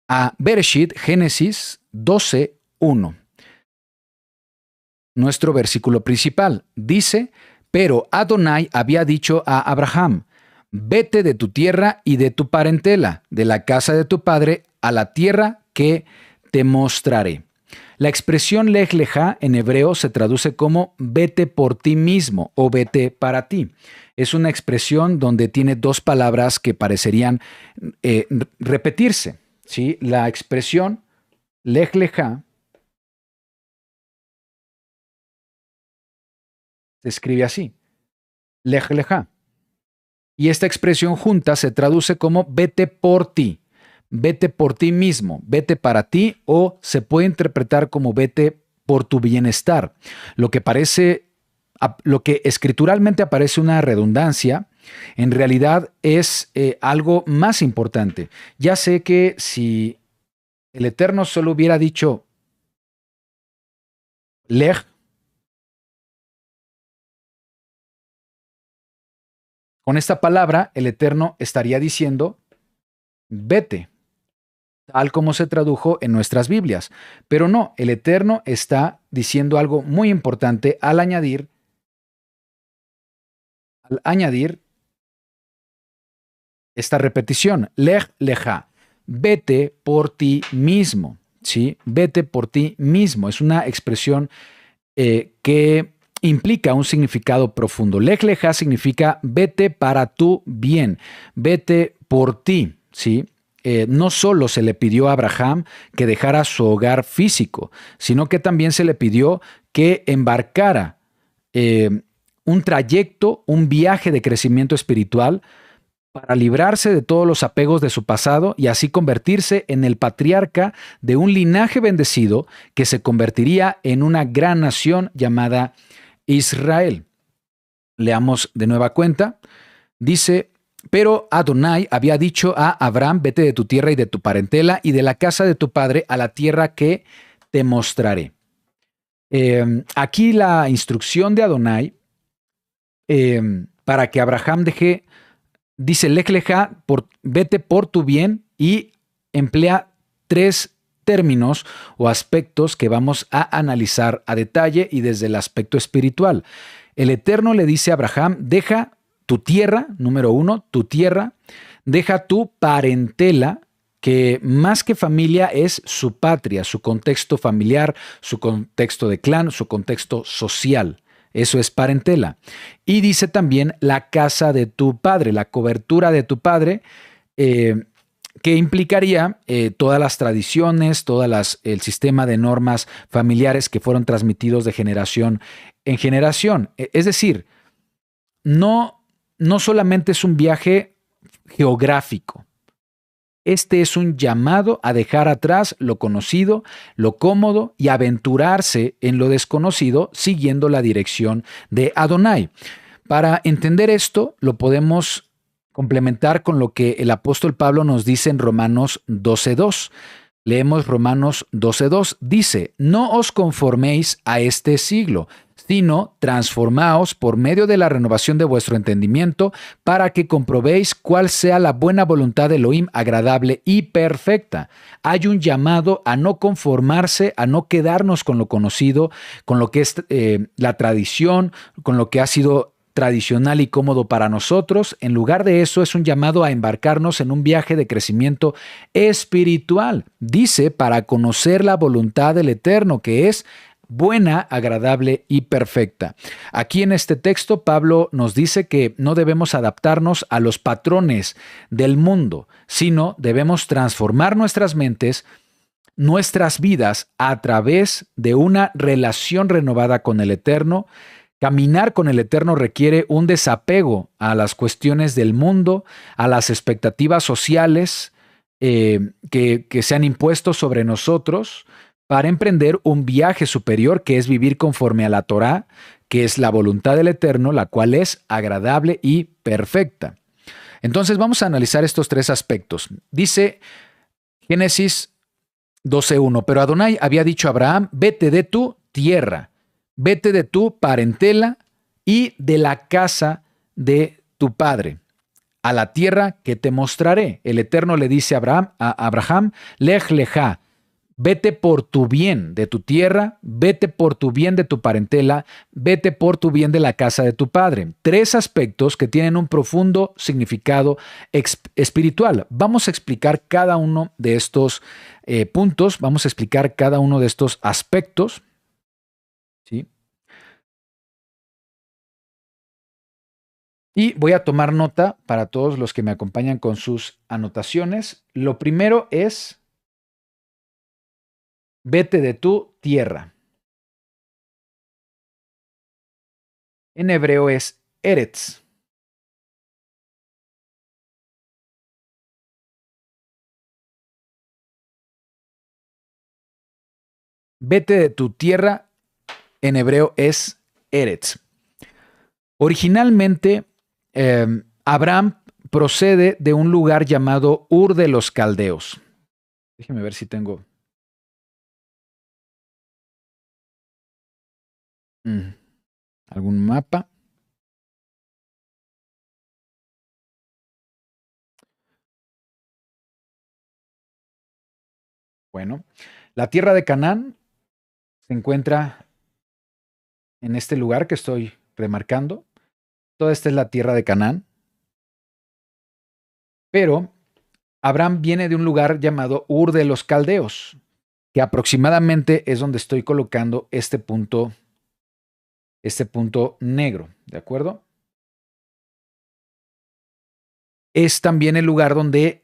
a Bereshit, Génesis 12:1. Nuestro versículo principal dice, pero Adonai había dicho a Abraham, vete de tu tierra y de tu parentela, de la casa de tu padre, a la tierra que te mostraré. La expresión Lej Lejá en hebreo se traduce como vete por ti mismo o vete para ti. Es una expresión donde tiene dos palabras que parecerían repetirse, ¿sí? La expresión Lej Lejá se escribe así, Lej Lejá. Y esta expresión junta se traduce como vete por ti mismo, vete para ti, o se puede interpretar como vete por tu bienestar. Lo que escrituralmente aparece una redundancia, en realidad es algo más importante. Ya sé que si el Eterno solo hubiera dicho Lej, con esta palabra el Eterno estaría diciendo vete, tal como se tradujo en nuestras Biblias. Pero no, el Eterno está diciendo algo muy importante al añadir esta repetición, Lej Lejá, vete por ti mismo, ¿sí? Vete por ti mismo. Es una expresión que implica un significado profundo. Lej Lejá significa vete para tu bien, vete por ti, ¿sí? No solo se le pidió a Abraham que dejara su hogar físico, sino que también se le pidió que embarcara un trayecto, un viaje de crecimiento espiritual para librarse de todos los apegos de su pasado y así convertirse en el patriarca de un linaje bendecido que se convertiría en una gran nación llamada Israel. Leamos de nueva cuenta. Dice, pero Adonai había dicho a Abraham, vete de tu tierra y de tu parentela y de la casa de tu padre a la tierra que te mostraré. Aquí la instrucción de Adonai para que Abraham dice, Lech leja, vete por tu bien, y emplea tres términos o aspectos que vamos a analizar a detalle y desde el aspecto espiritual. El Eterno le dice a Abraham, deja tu tierra, número uno, tu tierra, deja tu parentela, que más que familia es su patria, su contexto familiar, su contexto de clan, su contexto social. Eso es parentela. Y dice también la casa de tu padre, la cobertura de tu padre, que implicaría todas las tradiciones, el sistema de normas familiares que fueron transmitidos de generación en generación. Es decir, no solamente es un viaje geográfico. Este es un llamado a dejar atrás lo conocido, lo cómodo y aventurarse en lo desconocido siguiendo la dirección de Adonai. Para entender esto, lo podemos complementar con lo que el apóstol Pablo nos dice en Romanos 12:2. Leemos Romanos 12:2. Dice, no os conforméis a este siglo, sino transformaos por medio de la renovación de vuestro entendimiento, para que comprobéis cuál sea la buena voluntad de Elohim, agradable y perfecta. Hay un llamado a no conformarse, a no quedarnos con lo conocido, con lo que es la tradición, con lo que ha sido tradicional y cómodo para nosotros. En lugar de eso, es un llamado a embarcarnos en un viaje de crecimiento espiritual. Dice, para conocer la voluntad del Eterno, que es buena, agradable y perfecta. Aquí en este texto, Pablo nos dice que no debemos adaptarnos a los patrones del mundo, sino debemos transformar nuestras mentes, nuestras vidas a través de una relación renovada con el Eterno. Caminar con el Eterno requiere un desapego a las cuestiones del mundo, a las expectativas sociales que se han impuesto sobre nosotros, para emprender un viaje superior que es vivir conforme a la Torá, que es la voluntad del Eterno, la cual es agradable y perfecta. Entonces vamos a analizar estos tres aspectos. Dice Génesis 12:1, pero Adonai había dicho a Abraham, vete de tu tierra, vete de tu parentela y de la casa de tu padre, a la tierra que te mostraré. El Eterno le dice a Abraham, lech leja, vete por tu bien de tu tierra, vete por tu bien de tu parentela, vete por tu bien de la casa de tu padre. Tres aspectos que tienen un profundo significado espiritual. Vamos a explicar cada uno de estos puntos, vamos a explicar cada uno de estos aspectos. ¿Sí? Y voy a tomar nota para todos los que me acompañan con sus anotaciones. Lo primero es, vete de tu tierra. En hebreo es Eretz. Vete de tu tierra, en hebreo es Eretz. Originalmente, Abraham procede de un lugar llamado Ur de los Caldeos. Déjeme ver si tengo algún mapa. Bueno, la tierra de Canaán se encuentra en este lugar que estoy remarcando. Toda esta es la tierra de Canaán. Pero Abraham viene de un lugar llamado Ur de los Caldeos, que aproximadamente es donde estoy colocando este punto negro, ¿de acuerdo? Es también el lugar donde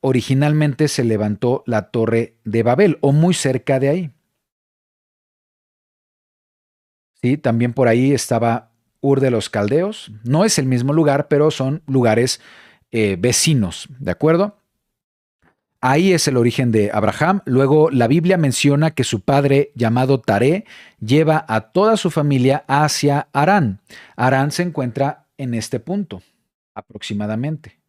originalmente se levantó la Torre de Babel, o muy cerca de ahí. Sí, también por ahí estaba Ur de los Caldeos. No es el mismo lugar, pero son lugares vecinos, ¿de acuerdo? Ahí es el origen de Abraham. Luego la Biblia menciona que su padre, llamado Taré, lleva a toda su familia hacia Harán. Harán se encuentra en este punto. aproximadamente.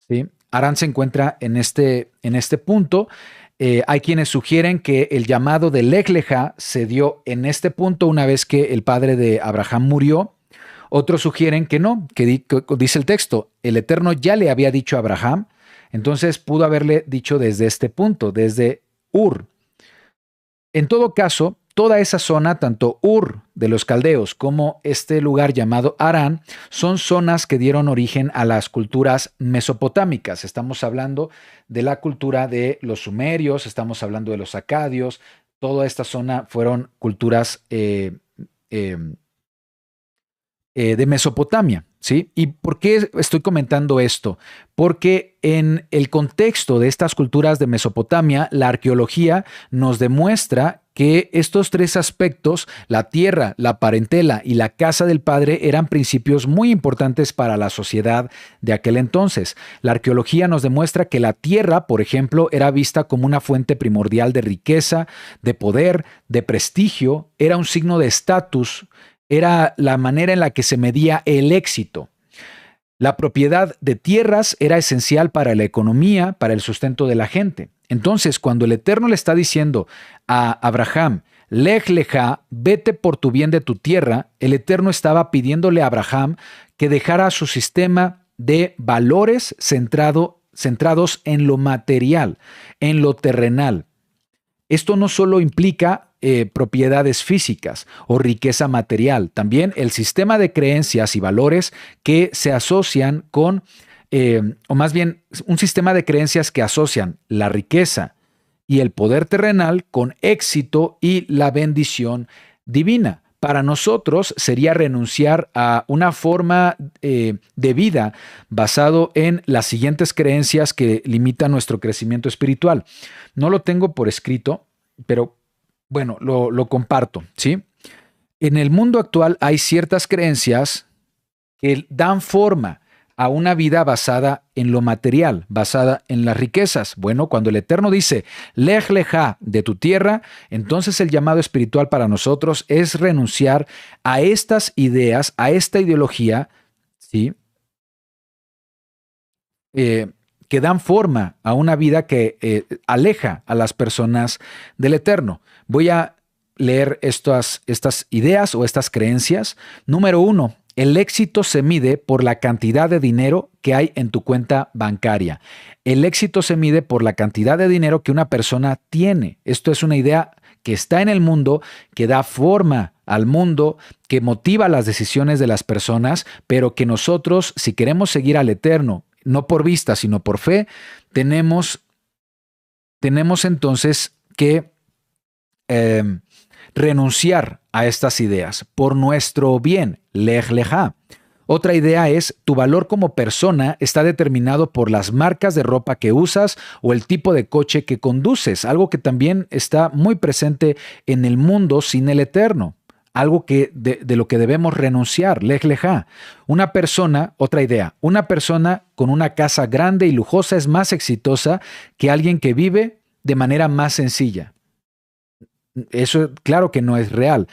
¿Sí? Arán se encuentra en este punto. Hay quienes sugieren que el llamado de Lej Lejá se dio en este punto una vez que el padre de Abraham murió. Otros sugieren que no, que dice el texto, el Eterno ya le había dicho a Abraham, entonces pudo haberle dicho desde este punto, desde Ur. En todo caso, toda esa zona, tanto Ur de los caldeos como este lugar llamado Harán, son zonas que dieron origen a las culturas mesopotámicas. Estamos hablando de la cultura de los sumerios, estamos hablando de los acadios. Toda esta zona fueron culturas de Mesopotamia, ¿sí? ¿Y por qué estoy comentando esto? Porque en el contexto de estas culturas de Mesopotamia, la arqueología nos demuestra que estos tres aspectos, la tierra, la parentela y la casa del padre, eran principios muy importantes para la sociedad de aquel entonces. La arqueología nos demuestra que la tierra, por ejemplo, era vista como una fuente primordial de riqueza, de poder, de prestigio, era un signo de estatus, era la manera en la que se medía el éxito. La propiedad de tierras era esencial para la economía, para el sustento de la gente. Entonces, cuando el Eterno le está diciendo a Abraham, Lej Lejá, vete por tu bien de tu tierra, el Eterno estaba pidiéndole a Abraham que dejara su sistema de valores centrados en lo material, en lo terrenal. Esto no solo implica propiedades físicas o riqueza material, también el sistema de creencias y valores que se asocian con, o más bien un sistema de creencias que asocian la riqueza y el poder terrenal con éxito y la bendición divina. Para nosotros sería renunciar a una forma de vida basado en las siguientes creencias que limitan nuestro crecimiento espiritual. No lo tengo por escrito, pero bueno, lo comparto, ¿sí? En el mundo actual hay ciertas creencias que dan forma a una vida basada en lo material, basada en las riquezas. Bueno, cuando el Eterno dice, Lej Lejá de tu tierra, entonces el llamado espiritual para nosotros es renunciar a estas ideas, a esta ideología, ¿sí? Que dan forma a una vida que aleja a las personas del Eterno. Voy a leer estas ideas o estas creencias. Número 1, el éxito se mide por la cantidad de dinero que hay en tu cuenta bancaria. El éxito se mide por la cantidad de dinero que una persona tiene. Esto es una idea que está en el mundo, que da forma al mundo, que motiva las decisiones de las personas, pero que nosotros, si queremos seguir al Eterno, no por vista, sino por fe, tenemos entonces que renunciar a estas ideas por nuestro bien, Lej Lejá. Otra idea es, tu valor como persona está determinado por las marcas de ropa que usas o el tipo de coche que conduces, algo que también está muy presente en el mundo sin el Eterno. Algo que de lo que debemos renunciar, Lej Lejá. Una persona, otra idea, una persona con una casa grande y lujosa es más exitosa que alguien que vive de manera más sencilla. Eso claro que no es real.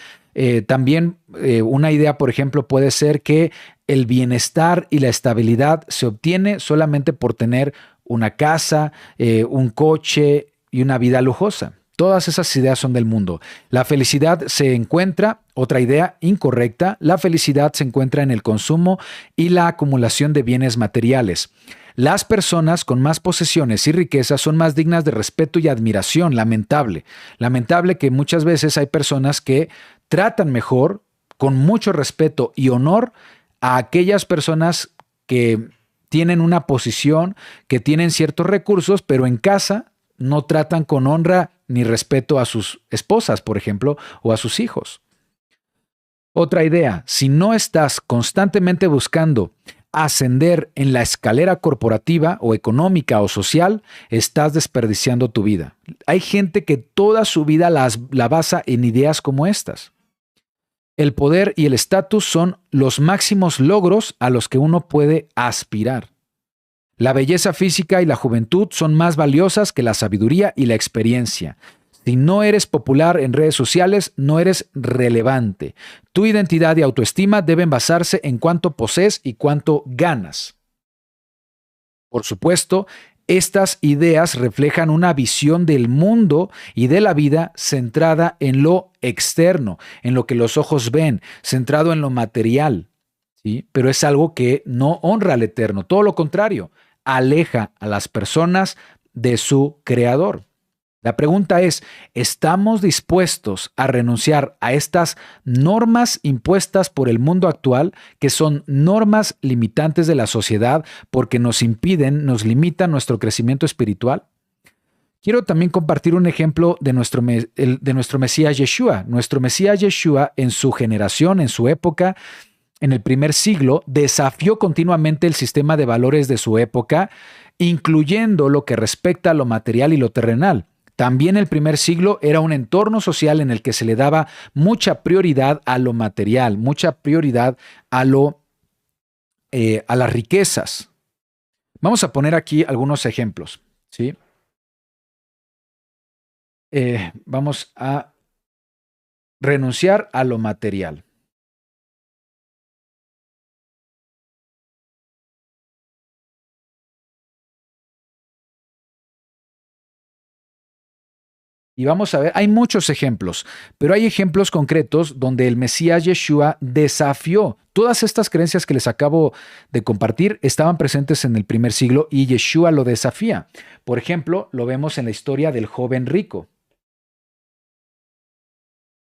También una idea, por ejemplo, puede ser que el bienestar y la estabilidad se obtiene solamente por tener una casa, un coche y una vida lujosa. Todas esas ideas son del mundo. La felicidad se encuentra, otra idea incorrecta, la felicidad se encuentra en el consumo y la acumulación de bienes materiales. Las personas con más posesiones y riquezas son más dignas de respeto y admiración. Lamentable. Lamentable que muchas veces hay personas que tratan mejor, con mucho respeto y honor, a aquellas personas que tienen una posición, que tienen ciertos recursos, pero en casa no tratan con honra ni respeto a sus esposas, por ejemplo, o a sus hijos. Otra idea, si no estás constantemente buscando ascender en la escalera corporativa o económica o social, estás desperdiciando tu vida. Hay gente que toda su vida la basa en ideas como estas. El poder y el estatus son los máximos logros a los que uno puede aspirar. La belleza física y la juventud son más valiosas que la sabiduría y la experiencia. Si no eres popular en redes sociales, no eres relevante. Tu identidad y autoestima deben basarse en cuánto posees y cuánto ganas. Por supuesto, estas ideas reflejan una visión del mundo y de la vida centrada en lo externo, en lo que los ojos ven, centrado en lo material, ¿sí? Pero es algo que no honra al Eterno, todo lo contrario, aleja a las personas de su Creador. La pregunta es, ¿estamos dispuestos a renunciar a estas normas impuestas por el mundo actual, que son normas limitantes de la sociedad porque nos impiden, nos limitan nuestro crecimiento espiritual? Quiero también compartir un ejemplo de nuestro Mesías Yeshua. Nuestro Mesías Yeshua, en su generación, en su época, en el primer siglo, desafió continuamente el sistema de valores de su época, incluyendo lo que respecta a lo material y lo terrenal. También el primer siglo era un entorno social en el que se le daba mucha prioridad a lo material, mucha prioridad a las riquezas. Vamos a poner aquí algunos ejemplos, ¿sí? Vamos a renunciar a lo material. Y vamos a ver, hay muchos ejemplos, pero hay ejemplos concretos donde el Mesías Yeshua desafió. Todas estas creencias que les acabo de compartir estaban presentes en el primer siglo y Yeshua lo desafía. Por ejemplo, lo vemos en la historia del joven rico.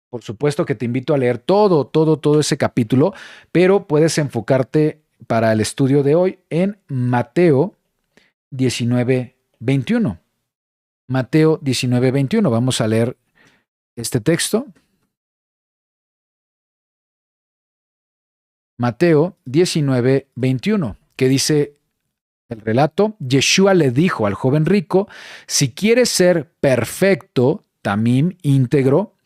Por supuesto que te invito a leer todo ese capítulo, pero puedes enfocarte para el estudio de hoy en Mateo 19:21. Mateo 19:21. Vamos a leer este texto. Mateo 19:21, que dice el relato: Yeshua le dijo al joven rico, si quieres ser perfecto, tamim, íntegro,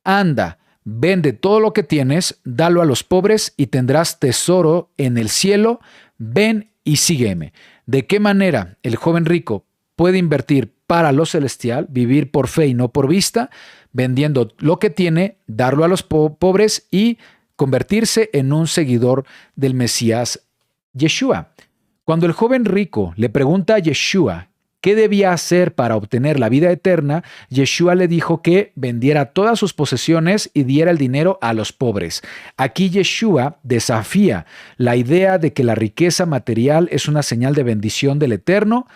anda, vende todo lo que tienes, dalo a los pobres y tendrás tesoro en el cielo, ven y sígueme. ¿De qué manera el joven rico puede invertir para lo celestial, vivir por fe y no por vista, vendiendo lo que tiene, darlo a los pobres y convertirse en un seguidor del Mesías Yeshua? Cuando el joven rico le pregunta a Yeshua qué debía hacer para obtener la vida eterna, Yeshua le dijo que vendiera todas sus posesiones y diera el dinero a los pobres. Aquí Yeshua desafía la idea de que la riqueza material es una señal de bendición del Eterno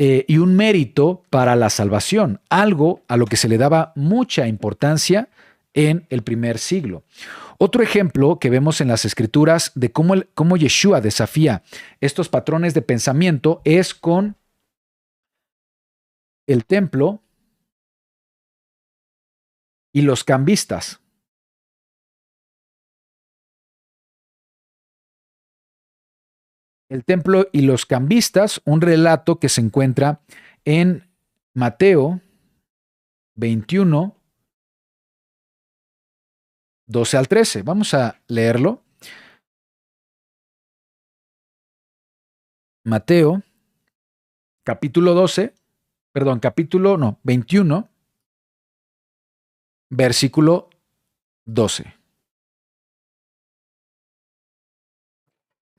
y un mérito para la salvación, algo a lo que se le daba mucha importancia en el primer siglo. Otro ejemplo que vemos en las Escrituras de cómo Yeshua desafía estos patrones de pensamiento es con el templo y los cambistas. El templo y los cambistas, un relato que se encuentra en Mateo 21, 12 al 13. Vamos a leerlo. Mateo, capítulo 21, versículo 12.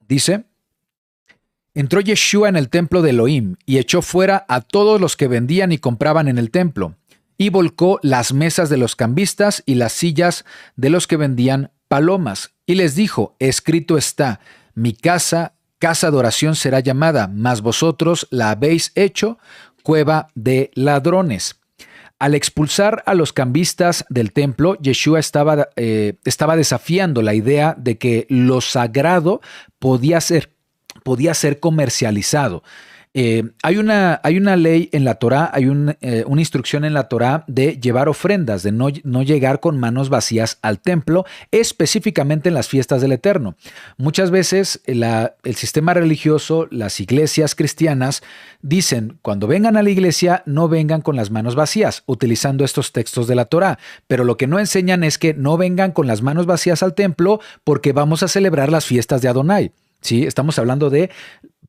Dice: entró Yeshua en el templo de Elohim y echó fuera a todos los que vendían y compraban en el templo, y volcó las mesas de los cambistas y las sillas de los que vendían palomas, y les dijo: escrito está, mi casa, casa de oración será llamada, mas vosotros la habéis hecho cueva de ladrones. Al expulsar a los cambistas del templo, Yeshua estaba desafiando la idea de que lo sagrado podía ser comercializado. Hay una ley en la Torá, hay una instrucción en la Torá de llevar ofrendas, de no llegar con manos vacías al templo, específicamente en las fiestas del Eterno. Muchas veces el sistema religioso, las iglesias cristianas, dicen, cuando vengan a la iglesia, no vengan con las manos vacías, utilizando estos textos de la Torá. Pero lo que no enseñan es que no vengan con las manos vacías al templo porque vamos a celebrar las fiestas de Adonai. ¿Sí? Estamos hablando de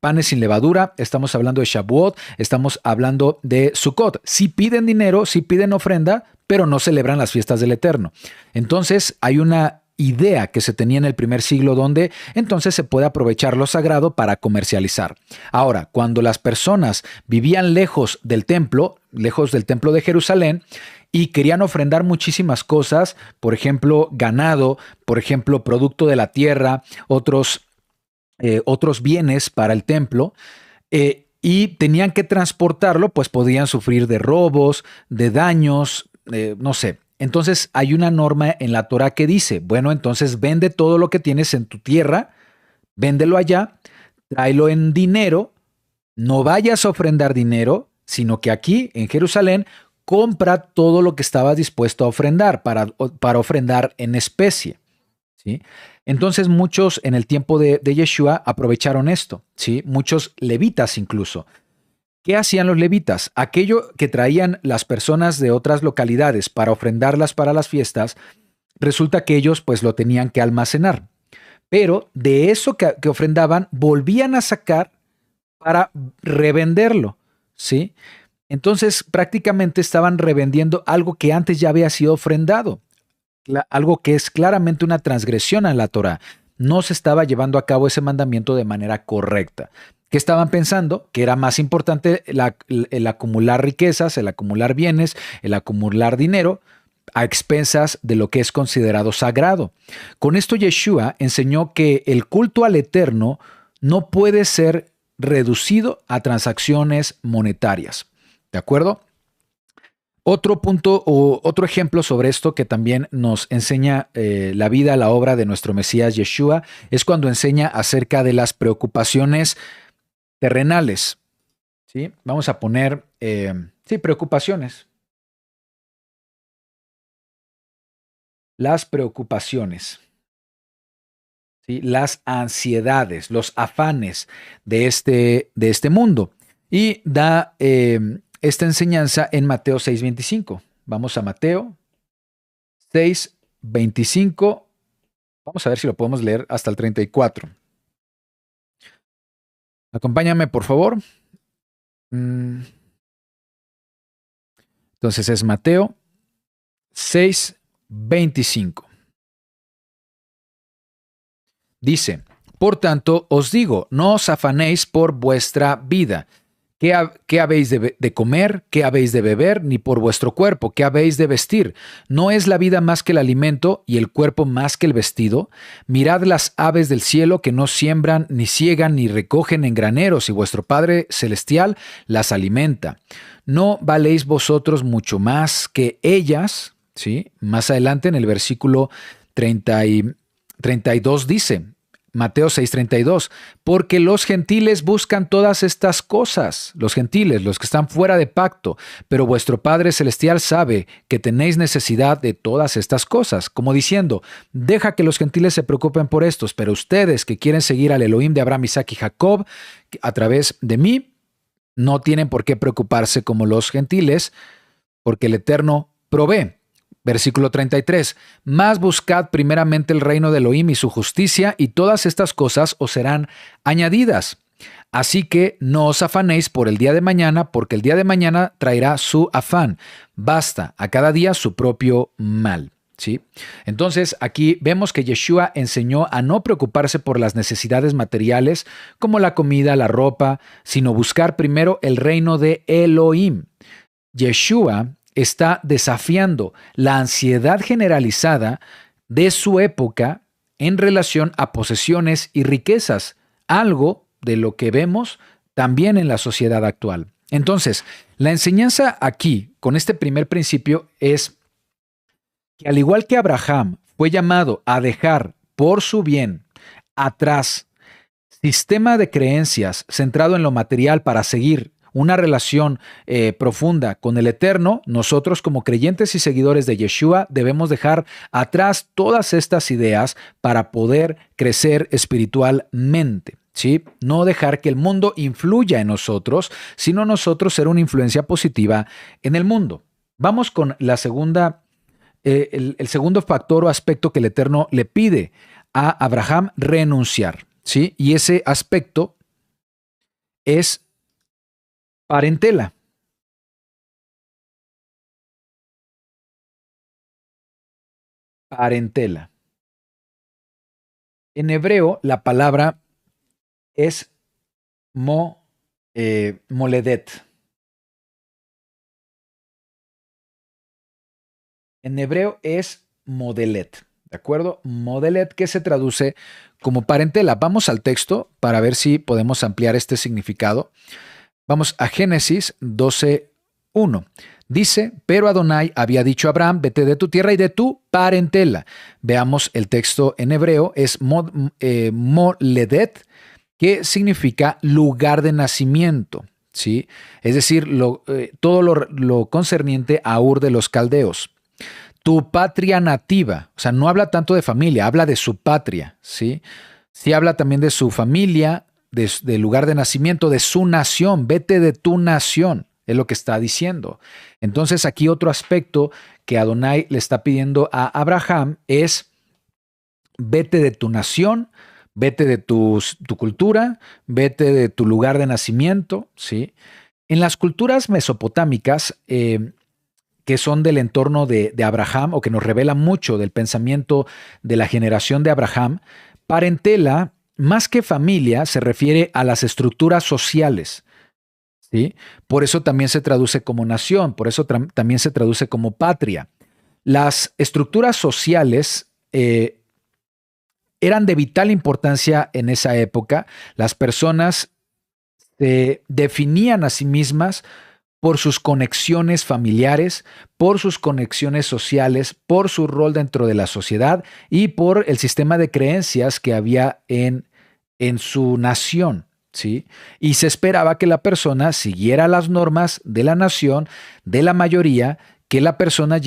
panes sin levadura, estamos hablando de Shavuot, estamos hablando de Sukkot. Sí piden dinero, sí piden ofrenda, pero no celebran las fiestas del Eterno. Entonces hay una idea que se tenía en el primer siglo donde entonces se puede aprovechar lo sagrado para comercializar. Ahora, cuando las personas vivían lejos del templo de Jerusalén, y querían ofrendar muchísimas cosas, por ejemplo, ganado, por ejemplo, producto de la tierra, otros bienes para el templo, y tenían que transportarlo, pues podían sufrir de robos, de daños, no sé. Entonces hay una norma en la Torá que dice, bueno, entonces vende todo lo que tienes en tu tierra, véndelo allá, tráelo en dinero, no vayas a ofrendar dinero, sino que aquí en Jerusalén compra todo lo que estabas dispuesto a ofrendar para ofrendar en especie, ¿sí? Entonces muchos en el tiempo de Yeshua aprovecharon esto, ¿sí? Muchos levitas incluso. ¿Qué hacían los levitas? Aquello que traían las personas de otras localidades para ofrendarlas para las fiestas, resulta que ellos pues lo tenían que almacenar. Pero de eso que ofrendaban, volvían a sacar para revenderlo, ¿sí? Entonces prácticamente estaban revendiendo algo que antes ya había sido ofrendado, algo que es claramente una transgresión a la Torá. No se estaba llevando a cabo ese mandamiento de manera correcta. ¿Qué estaban pensando? Que era más importante el acumular riquezas, el acumular bienes, el acumular dinero a expensas de lo que es considerado sagrado. Con esto Yeshua enseñó que el culto al Eterno no puede ser reducido a transacciones monetarias. ¿De acuerdo? Otro punto o otro ejemplo sobre esto que también nos enseña la vida, la obra de nuestro Mesías Yeshua, es cuando enseña acerca de las preocupaciones terrenales. ¿Sí? Vamos a poner, preocupaciones. Las preocupaciones. ¿Sí? Las ansiedades, los afanes de este mundo. Y da esta enseñanza en Mateo 6:25. Vamos a Mateo 6:25. Vamos a ver si lo podemos leer hasta el 34. Acompáñame, por favor. Entonces es Mateo 6:25. Dice, por tanto, os digo, no os afanéis por vuestra vida. ¿Qué habéis de comer? ¿Qué habéis de beber? Ni por vuestro cuerpo. ¿Qué habéis de vestir? ¿No es la vida más que el alimento y el cuerpo más que el vestido? Mirad las aves del cielo que no siembran, ni ciegan, ni recogen en graneros, y vuestro Padre Celestial las alimenta. ¿No valéis vosotros mucho más que ellas? ¿Sí? Más adelante en el versículo 32 dice, Mateo 6:32, porque los gentiles buscan todas estas cosas, los gentiles, los que están fuera de pacto, pero vuestro Padre Celestial sabe que tenéis necesidad de todas estas cosas, como diciendo, deja que los gentiles se preocupen por estos, pero ustedes que quieren seguir al Elohim de Abraham, Isaac y Jacob, a través de mí, no tienen por qué preocuparse como los gentiles, porque el Eterno provee. Versículo 33, más buscad primeramente el reino de Elohim y su justicia, y todas estas cosas os serán añadidas. Así que no os afanéis por el día de mañana, porque el día de mañana traerá su afán. Basta a cada día su propio mal. ¿Sí? Entonces aquí vemos que Yeshua enseñó a no preocuparse por las necesidades materiales como la comida, la ropa, sino buscar primero el reino de Elohim. Yeshua está desafiando la ansiedad generalizada de su época en relación a posesiones y riquezas, algo de lo que vemos también en la sociedad actual. Entonces, la enseñanza aquí, con este primer principio, es que al igual que Abraham fue llamado a dejar por su bien atrás sistema de creencias centrado en lo material para seguir una relación profunda con el Eterno, nosotros como creyentes y seguidores de Yeshua debemos dejar atrás todas estas ideas para poder crecer espiritualmente, ¿sí? No dejar que el mundo influya en nosotros, sino nosotros ser una influencia positiva en el mundo. Vamos con la segunda, el segundo factor o aspecto que el Eterno le pide a Abraham renunciar, ¿sí? Y ese aspecto es parentela. Parentela. En hebreo, la palabra es moledet. En hebreo es modelet, ¿de acuerdo? Modelet, que se traduce como parentela. Vamos al texto para ver si podemos ampliar este significado. Vamos a Génesis 12:1. Dice, pero Adonai había dicho a Abraham, vete de tu tierra y de tu parentela. Veamos el texto en hebreo, es moledet, que significa lugar de nacimiento, ¿sí? Es decir, todo lo concerniente a Ur de los caldeos. Tu patria nativa, o sea, no habla tanto de familia, habla de su patria, ¿sí? Sí habla también de su familia, de lugar de nacimiento, de su nación, vete de tu nación, es lo que está diciendo. Entonces aquí otro aspecto que Adonai le está pidiendo a Abraham es, vete de tu nación, vete de tu cultura, vete de tu lugar de nacimiento, ¿sí? En las culturas mesopotámicas, que son del entorno de Abraham o que nos revelan mucho del pensamiento de la generación de Abraham, parentela, más que familia, se refiere a las estructuras sociales, ¿sí? Por eso también se traduce como nación, por eso también se traduce como patria. Las estructuras sociales eran de vital importancia en esa época. Las personas se definían a sí mismas por sus conexiones familiares, por sus conexiones sociales, por su rol dentro de la sociedad y por el sistema de creencias que había en su nación, ¿sí? Y se esperaba que la persona siguiera las normas de la nación, de la mayoría, que la persona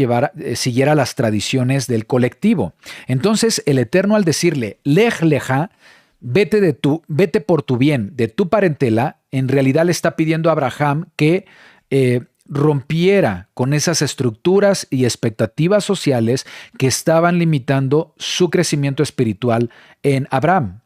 siguiera las tradiciones del colectivo. Entonces, el Eterno, al decirle, Lej leja, vete por tu bien, de tu parentela, en realidad le está pidiendo a Abraham que rompiera con esas estructuras y expectativas sociales que estaban limitando su crecimiento espiritual en Abraham.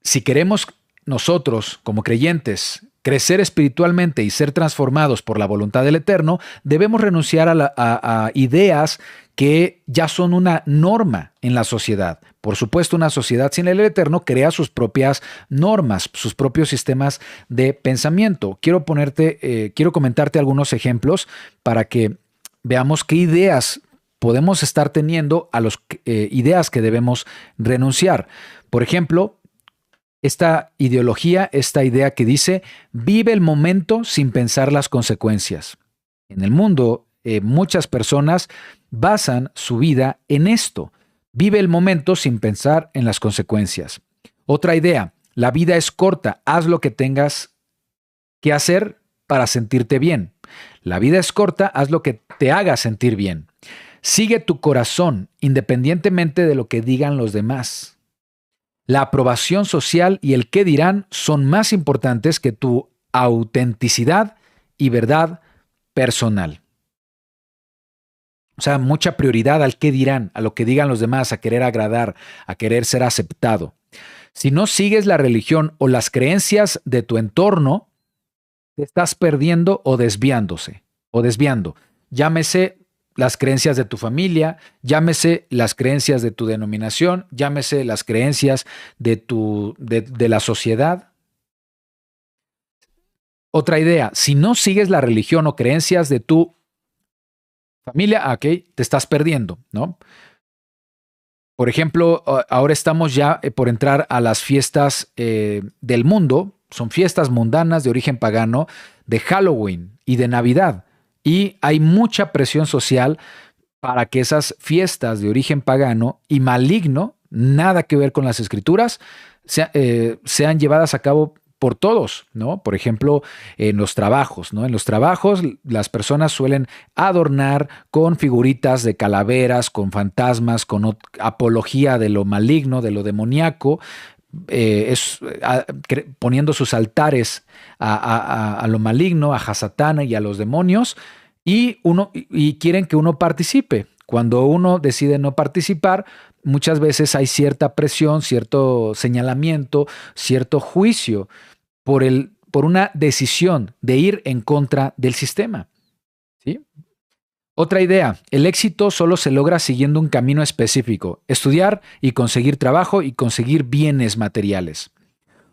Si queremos nosotros, como creyentes, crecer espiritualmente y ser transformados por la voluntad del Eterno, debemos renunciar a ideas que ya son una norma en la sociedad. Por supuesto, una sociedad sin el Eterno crea sus propias normas, sus propios sistemas de pensamiento. Quiero comentarte algunos ejemplos para que veamos qué ideas podemos estar teniendo a las ideas que debemos renunciar. Por ejemplo, esta ideología, esta idea que dice, vive el momento sin pensar las consecuencias. En el mundo, muchas personas basan su vida en esto. Vive el momento sin pensar en las consecuencias. Otra idea, la vida es corta, haz lo que tengas que hacer para sentirte bien. La vida es corta, haz lo que te haga sentir bien. Sigue tu corazón, independientemente de lo que digan los demás. La aprobación social y el qué dirán son más importantes que tu autenticidad y verdad personal. O sea, mucha prioridad al qué dirán, a lo que digan los demás, a querer agradar, a querer ser aceptado. Si no sigues la religión o las creencias de tu entorno, te estás perdiendo o desviando. Llámese las creencias de tu familia, llámese las creencias de tu denominación, llámese las creencias de la sociedad. Otra idea, si no sigues la religión o creencias de tu familia, ok, te estás perdiendo, ¿no? Por ejemplo, ahora estamos ya por entrar a las fiestas del mundo, son fiestas mundanas de origen pagano, de Halloween y de Navidad. Y hay mucha presión social para que esas fiestas de origen pagano y maligno, nada que ver con las escrituras, sean llevadas a cabo por todos, ¿no? Por ejemplo, en los trabajos, ¿no? En los trabajos las personas suelen adornar con figuritas de calaveras, con fantasmas, con apología de lo maligno, de lo demoníaco, poniendo sus altares a lo maligno, a Hasatán y a los demonios, y quieren que uno participe. Cuando uno decide no participar, muchas veces hay cierta presión, cierto señalamiento, cierto juicio por por una decisión de ir en contra del sistema. ¿Sí? Otra idea, el éxito solo se logra siguiendo un camino específico, estudiar y conseguir trabajo y conseguir bienes materiales.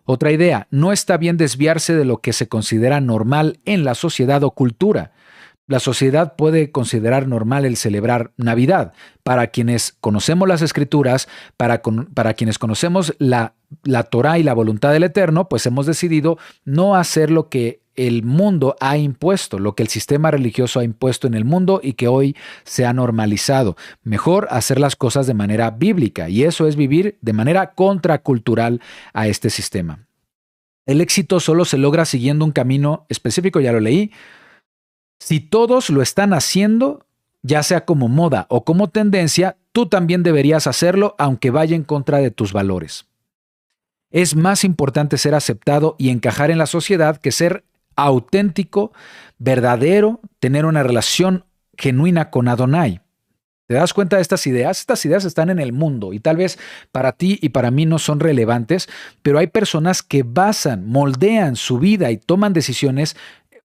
Otra idea, no está bien desviarse de lo que se considera normal en la sociedad o cultura. La sociedad puede considerar normal el celebrar Navidad. Para quienes conocemos las Escrituras, para quienes conocemos la Torá y la voluntad del Eterno, pues hemos decidido no hacer lo que el mundo ha impuesto, lo que el sistema religioso ha impuesto en el mundo y que hoy se ha normalizado. Mejor hacer las cosas de manera bíblica, y eso es vivir de manera contracultural a este sistema. El éxito solo se logra siguiendo un camino específico, ya lo leí. Si todos lo están haciendo, ya sea como moda o como tendencia, tú también deberías hacerlo aunque vaya en contra de tus valores. Es más importante ser aceptado y encajar en la sociedad que ser auténtico, verdadero, tener una relación genuina con Adonai. ¿Te das cuenta de estas ideas? Estas ideas están en el mundo y tal vez para ti y para mí no son relevantes, pero hay personas que moldean su vida y toman decisiones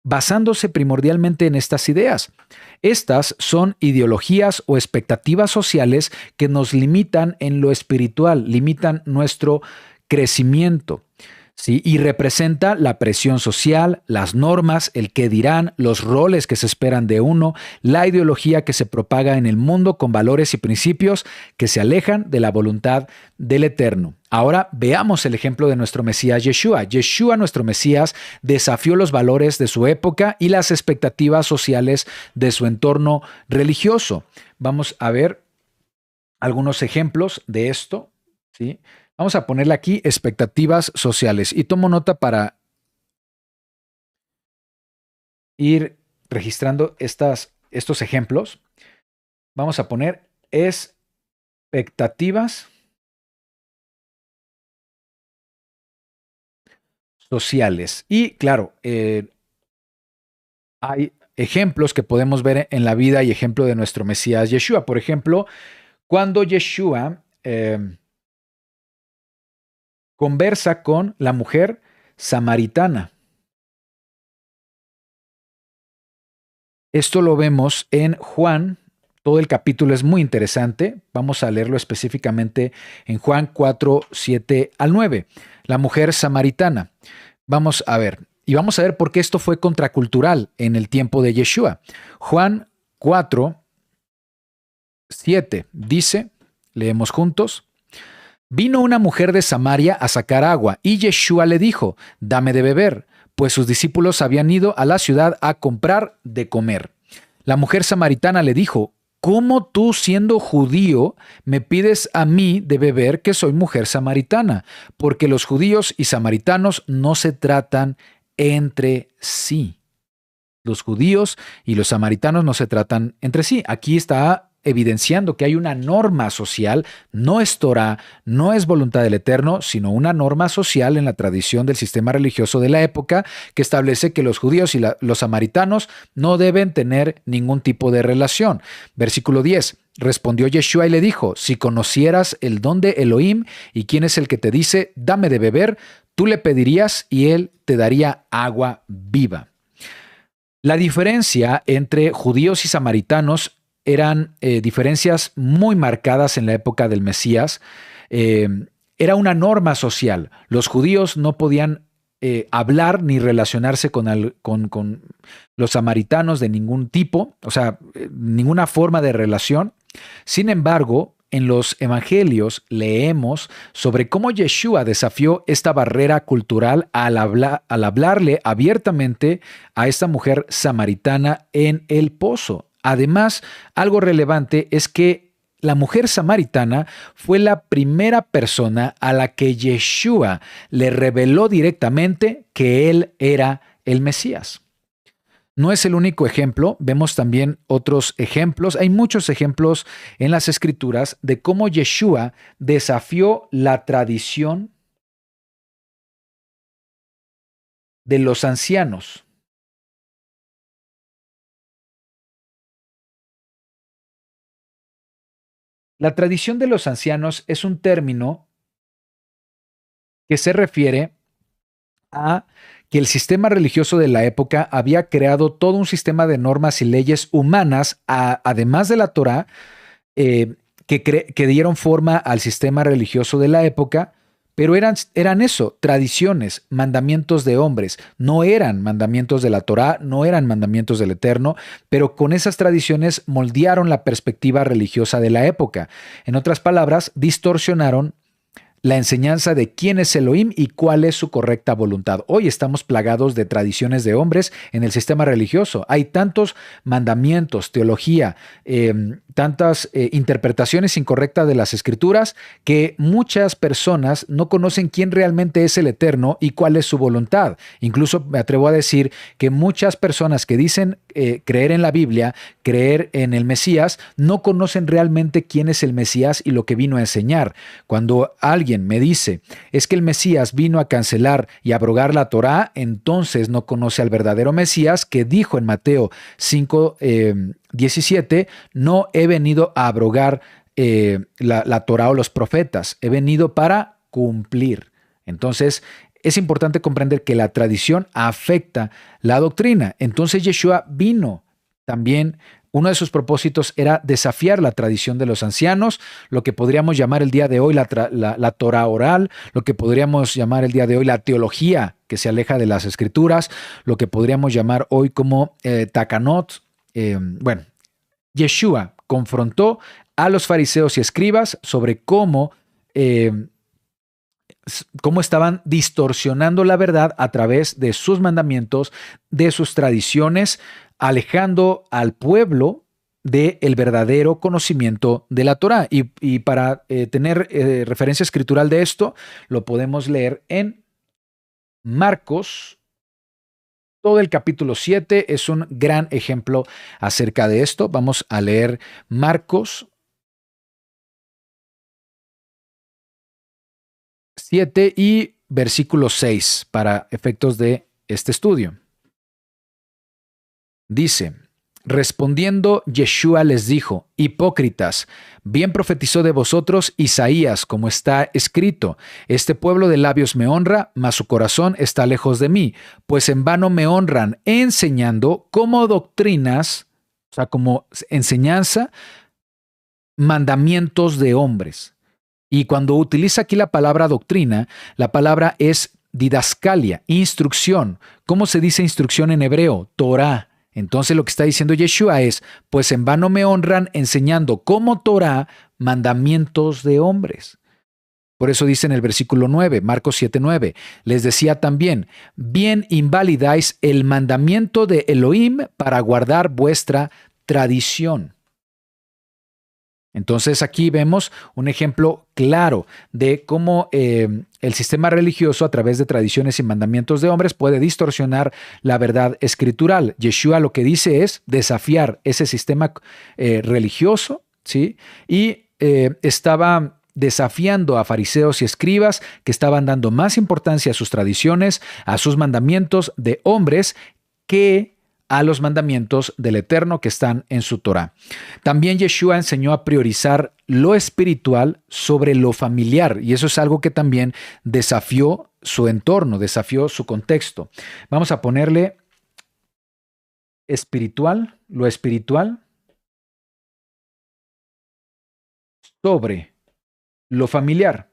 basándose primordialmente en estas ideas. Estas son ideologías o expectativas sociales que nos limitan en lo espiritual, limitan nuestro crecimiento. ¿Sí? Y representa la presión social, las normas, el qué dirán, los roles que se esperan de uno, la ideología que se propaga en el mundo con valores y principios que se alejan de la voluntad del Eterno. Ahora veamos el ejemplo de nuestro Mesías Yeshua. Yeshua, nuestro Mesías, desafió los valores de su época y las expectativas sociales de su entorno religioso. Vamos a ver algunos ejemplos de esto, ¿sí? Vamos a ponerle aquí expectativas sociales y tomo nota para ir registrando estos ejemplos. Vamos a poner expectativas sociales. Y claro, hay ejemplos que podemos ver en la vida y ejemplo de nuestro Mesías Yeshua. Por ejemplo, cuando Yeshua conversa con la mujer samaritana. Esto lo vemos en Juan, todo el capítulo es muy interesante, vamos a leerlo específicamente en Juan 4, 7 al 9, la mujer samaritana. Vamos a ver, y vamos a ver por qué esto fue contracultural en el tiempo de Yeshua. Juan 4, 7 dice, leemos juntos, vino una mujer de Samaria a sacar agua, y Yeshua le dijo, dame de beber, pues sus discípulos habían ido a la ciudad a comprar de comer. La mujer samaritana le dijo, ¿cómo tú, siendo judío, me pides a mí de beber que soy mujer samaritana? Porque los judíos y samaritanos no se tratan entre sí. Los judíos y los samaritanos no se tratan entre sí. Aquí está evidenciando que hay una norma social, no es Torah, no es voluntad del Eterno, sino una norma social en la tradición del sistema religioso de la época que establece que los judíos y los samaritanos no deben tener ningún tipo de relación. Versículo 10. Respondió Yeshua y le dijo, si conocieras el don de Elohim y quién es el que te dice, dame de beber, tú le pedirías y él te daría agua viva. La diferencia entre judíos y samaritanos eran diferencias muy marcadas en la época del Mesías. Era una norma social. Los judíos no podían hablar ni relacionarse con los samaritanos de ningún tipo, o sea, ninguna forma de relación. Sin embargo, en los evangelios leemos sobre cómo Yeshua desafió esta barrera cultural al hablarle abiertamente a esta mujer samaritana en el pozo. Además, algo relevante es que la mujer samaritana fue la primera persona a la que Yeshua le reveló directamente que él era el Mesías. No es el único ejemplo, vemos también otros ejemplos. Hay muchos ejemplos en las Escrituras de cómo Yeshua desafió la tradición de los ancianos. La tradición de los ancianos es un término que se refiere a que el sistema religioso de la época había creado todo un sistema de normas y leyes humanas, además de la Torá, que dieron forma al sistema religioso de la época, pero eran eso, tradiciones, mandamientos de hombres. No eran mandamientos de la Torá, no eran mandamientos del Eterno, pero con esas tradiciones moldearon la perspectiva religiosa de la época. En otras palabras, distorsionaron la enseñanza de quién es Elohim y cuál es su correcta voluntad. Hoy estamos plagados de tradiciones de hombres en el sistema religioso. Hay tantos mandamientos, teología, tantas interpretaciones incorrectas de las escrituras que muchas personas no conocen quién realmente es el Eterno y cuál es su voluntad. Incluso me atrevo a decir que muchas personas que dicen creer en la Biblia, creer en el Mesías, no conocen realmente quién es el Mesías y lo que vino a enseñar. Cuando alguien me dice, es que el Mesías vino a cancelar y abrogar la Torá, entonces no conoce al verdadero Mesías que dijo en Mateo 5:17, no he venido a abrogar la Torá o los profetas, he venido para cumplir. Entonces, es importante comprender que la tradición afecta la doctrina. Entonces, Yeshua vino también. Uno de sus propósitos era desafiar la tradición de los ancianos, lo que podríamos llamar el día de hoy la Torah oral, lo que podríamos llamar el día de hoy la teología que se aleja de las escrituras, lo que podríamos llamar hoy como Takanot. Yeshua confrontó a los fariseos y escribas sobre cómo estaban distorsionando la verdad a través de sus mandamientos, de sus tradiciones, alejando al pueblo del verdadero conocimiento de la Torá. Y para tener referencia escritural de esto, lo podemos leer en Marcos. Todo el capítulo 7 es un gran ejemplo acerca de esto. Vamos a leer Marcos 7 y versículo 6 para efectos de este estudio. Dice, respondiendo Yeshua les dijo, hipócritas, bien profetizó de vosotros Isaías, como está escrito, este pueblo de labios me honra, mas su corazón está lejos de mí, pues en vano me honran, enseñando como doctrinas, o sea, como enseñanza, mandamientos de hombres. Y cuando utiliza aquí la palabra doctrina, la palabra es didascalia, instrucción. ¿Cómo se dice instrucción en hebreo? Torah. Entonces lo que está diciendo Yeshua es, pues en vano me honran enseñando como Torah mandamientos de hombres. Por eso dice en el versículo 9, Marcos 7:9, les decía también, bien invalidáis el mandamiento de Elohim para guardar vuestra tradición. Entonces aquí vemos un ejemplo claro de cómo el sistema religioso a través de tradiciones y mandamientos de hombres puede distorsionar la verdad escritural. Yeshua lo que dice es desafiar ese sistema religioso, ¿sí? Y estaba desafiando a fariseos y escribas que estaban dando más importancia a sus tradiciones, a sus mandamientos de hombres que a los mandamientos del Eterno que están en su Torá. También Yeshua enseñó a priorizar lo espiritual sobre lo familiar, y eso es algo que también desafió su entorno, desafió su contexto. Vamos a ponerle espiritual, lo espiritual sobre lo familiar.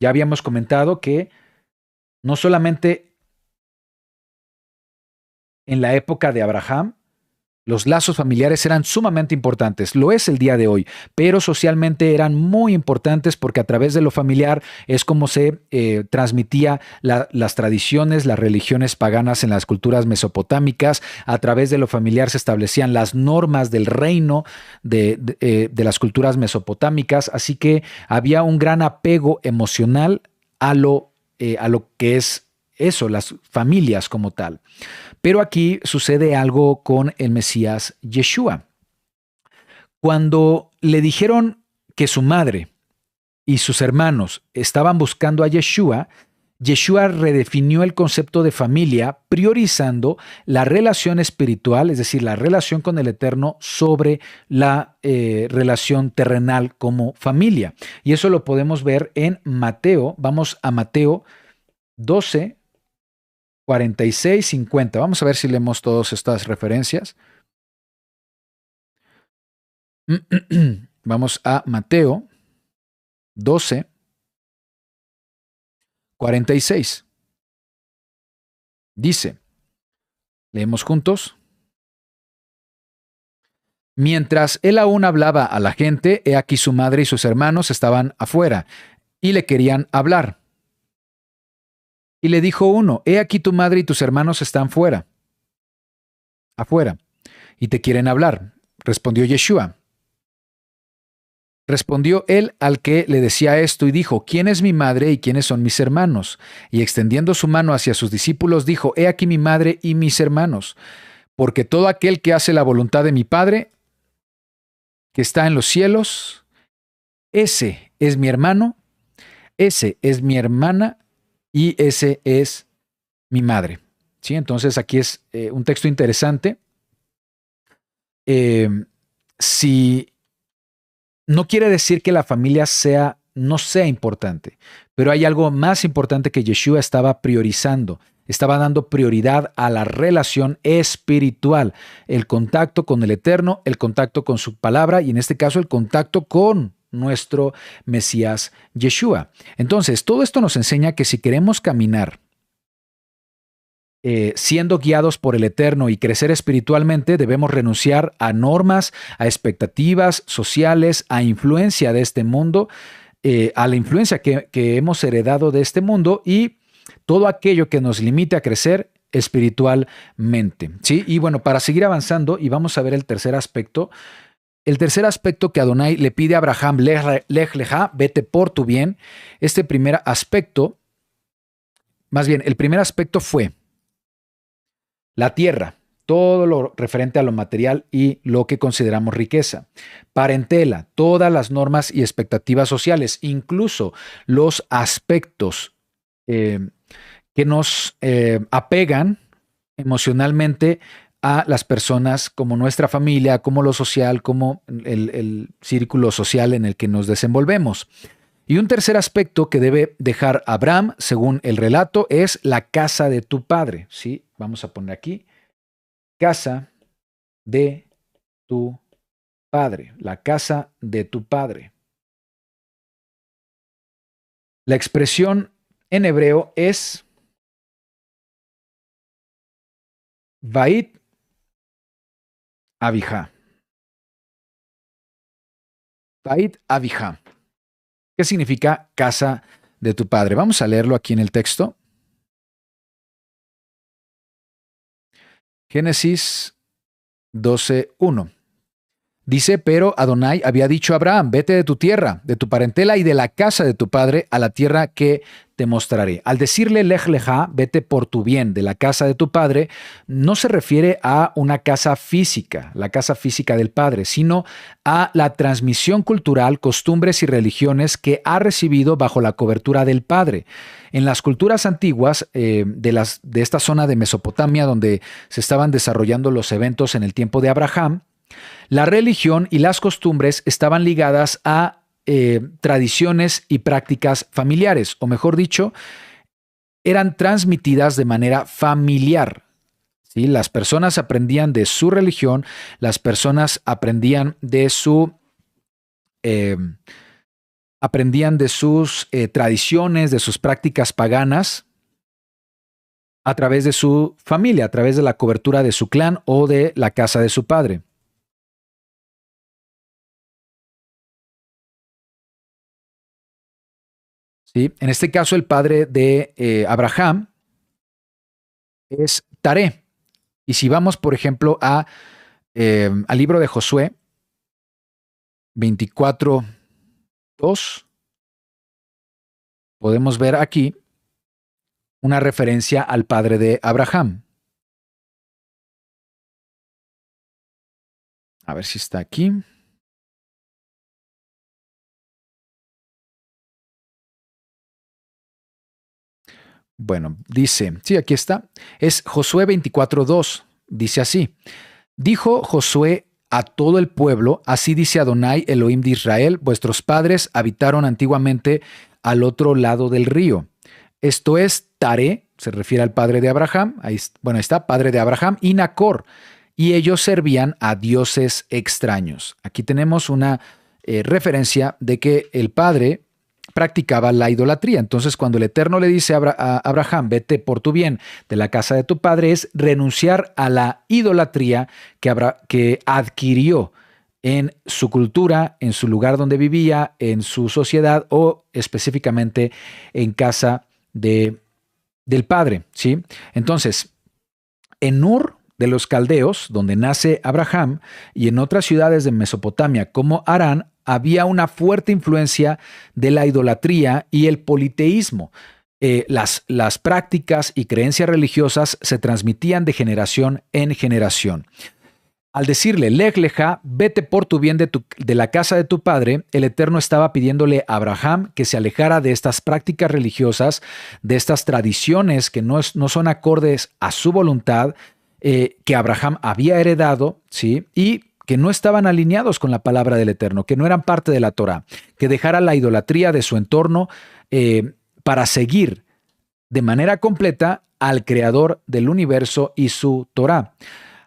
Ya habíamos comentado que no solamente en la época de Abraham, los lazos familiares eran sumamente importantes, lo es el día de hoy, pero socialmente eran muy importantes porque a través de lo familiar es como se transmitía las tradiciones, las religiones paganas en las culturas mesopotámicas. A través de lo familiar se establecían las normas del reino de las culturas mesopotámicas, así que había un gran apego emocional a lo que es eso, las familias como tal. Pero aquí sucede algo con el Mesías Yeshua. Cuando le dijeron que su madre y sus hermanos estaban buscando a Yeshua, Yeshua redefinió el concepto de familia, priorizando la relación espiritual, es decir, la relación con el Eterno sobre la relación terrenal como familia. Y eso lo podemos ver en Mateo. Vamos a Mateo 12, 46, 50. Vamos a ver si leemos todas estas referencias. Vamos a Mateo 12, 46. Dice, leemos juntos. Mientras él aún hablaba a la gente, he aquí su madre y sus hermanos estaban afuera y le querían hablar. Y le dijo uno, he aquí tu madre y tus hermanos están afuera, y te quieren hablar. Respondió Yeshua. Respondió él al que le decía esto y dijo, ¿quién es mi madre y quiénes son mis hermanos? Y extendiendo su mano hacia sus discípulos, dijo, he aquí mi madre y mis hermanos, porque todo aquel que hace la voluntad de mi Padre, que está en los cielos, ese es mi hermano, ese es mi hermana, y ese es mi madre. ¿Sí? Entonces aquí es un texto interesante. Si no quiere decir que la familia no sea importante, pero hay algo más importante que Yeshua estaba priorizando. Estaba dando prioridad a la relación espiritual, el contacto con el Eterno, el contacto con su palabra y en este caso el contacto con nuestro Mesías Yeshua. Entonces, todo esto nos enseña que si queremos caminar siendo guiados por el Eterno y crecer espiritualmente, debemos renunciar a normas, a expectativas sociales, a influencia de este mundo, a la influencia que hemos heredado de este mundo y todo aquello que nos limite a crecer espiritualmente. ¿Sí? Y bueno, para seguir avanzando, y vamos a ver el tercer aspecto. El tercer aspecto que Adonai le pide a Abraham, lej leja, vete por tu bien. Este primer aspecto, más bien, el primer aspecto fue la tierra, todo lo referente a lo material y lo que consideramos riqueza. Parentela, todas las normas y expectativas sociales, incluso los aspectos que nos apegan emocionalmente a las personas como nuestra familia, como lo social, como el círculo social en el que nos desenvolvemos. Y un tercer aspecto que debe dejar Abraham, según el relato, es la casa de tu padre. ¿Sí? Vamos a poner aquí, casa de tu padre, la casa de tu padre. La expresión en hebreo es Bait Abijá. Bait Abijá. ¿Qué significa casa de tu padre? Vamos a leerlo aquí en el texto. Génesis 12:1. Dice, pero Adonai había dicho a Abraham, vete de tu tierra, de tu parentela y de la casa de tu padre a la tierra que te mostraré. Al decirle lej leja, vete por tu bien de la casa de tu padre, no se refiere a una casa física, la casa física del padre, sino a la transmisión cultural, costumbres y religiones que ha recibido bajo la cobertura del padre. En las culturas antiguas de esta zona de Mesopotamia, donde se estaban desarrollando los eventos en el tiempo de Abraham, la religión y las costumbres estaban ligadas a tradiciones y prácticas familiares, o mejor dicho, eran transmitidas de manera familiar. ¿Sí? Las personas aprendían de su religión, las personas aprendían de sus tradiciones, de sus prácticas paganas, a través de su familia, a través de la cobertura de su clan o de la casa de su padre. ¿Sí? En este caso, el padre de Abraham es Taré. Y si vamos, por ejemplo, al libro de Josué 24:2, podemos ver aquí una referencia al padre de Abraham. A ver si está aquí. Bueno, dice, sí, aquí está. Es Josué 24:2. Dice así. Dijo Josué a todo el pueblo, así dice Adonai, Elohim de Israel, vuestros padres habitaron antiguamente al otro lado del río. Esto es Taré, se refiere al padre de Abraham, ahí está, padre de Abraham y Nacor, y ellos servían a dioses extraños. Aquí tenemos una referencia de que el padre practicaba la idolatría. Entonces, cuando el Eterno le dice a Abraham, vete por tu bien de la casa de tu padre, es renunciar a la idolatría que adquirió en su cultura, en su lugar donde vivía, en su sociedad o específicamente en casa del padre, ¿sí? Entonces, en Ur de los caldeos, donde nace Abraham, y en otras ciudades de Mesopotamia como Harán, había una fuerte influencia de la idolatría y el politeísmo. Las prácticas y creencias religiosas se transmitían de generación en generación. Al decirle, Lej Leja, vete por tu bien de la casa de tu padre, el Eterno estaba pidiéndole a Abraham que se alejara de estas prácticas religiosas, de estas tradiciones que no son acordes a su voluntad, que Abraham había heredado, ¿sí? Y que no estaban alineados con la palabra del Eterno, que no eran parte de la Torá, que dejara la idolatría de su entorno para seguir de manera completa al Creador del universo y su Torá.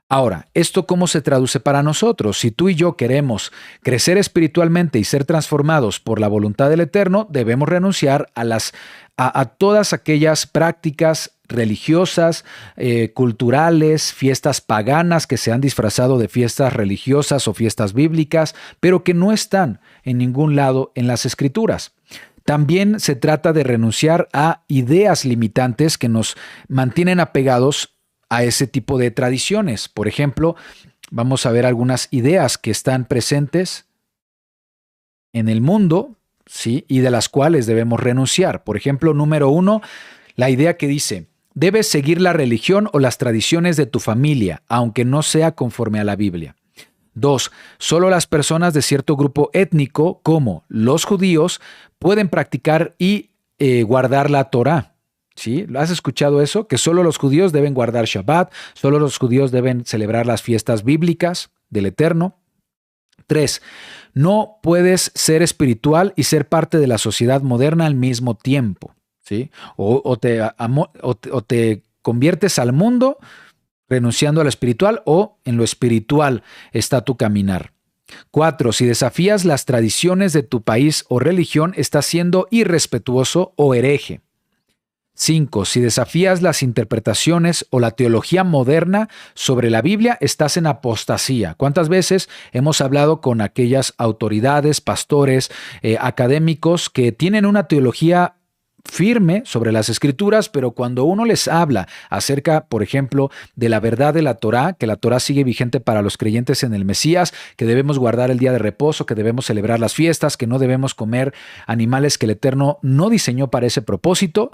Ahora, ¿esto cómo se traduce para nosotros? Si tú y yo queremos crecer espiritualmente y ser transformados por la voluntad del Eterno, debemos renunciar a todas aquellas prácticas religiosas, culturales, fiestas paganas que se han disfrazado de fiestas religiosas o fiestas bíblicas, pero que no están en ningún lado en las Escrituras. También se trata de renunciar a ideas limitantes que nos mantienen apegados a ese tipo de tradiciones. Por ejemplo, vamos a ver algunas ideas que están presentes en el mundo, ¿sí? Y de las cuales debemos renunciar. Por ejemplo, número 1, la idea que dice, debes seguir la religión o las tradiciones de tu familia, aunque no sea conforme a la Biblia. 2, solo las personas de cierto grupo étnico, como los judíos, pueden practicar y guardar la Torá. ¿Sí? ¿Has escuchado eso? Que solo los judíos deben guardar Shabbat, solo los judíos deben celebrar las fiestas bíblicas del Eterno. 3. No puedes ser espiritual y ser parte de la sociedad moderna al mismo tiempo. ¿Sí? O te conviertes al mundo renunciando a lo espiritual, o en lo espiritual está tu caminar. 4. Si desafías las tradiciones de tu país o religión, estás siendo irrespetuoso o hereje. 5. Si desafías las interpretaciones o la teología moderna sobre la Biblia, estás en apostasía. ¿Cuántas veces hemos hablado con aquellas autoridades, pastores, académicos que tienen una teología firme sobre las Escrituras, pero cuando uno les habla acerca, por ejemplo, de la verdad de la Torá, que la Torá sigue vigente para los creyentes en el Mesías, que debemos guardar el día de reposo, que debemos celebrar las fiestas, que no debemos comer animales que el Eterno no diseñó para ese propósito,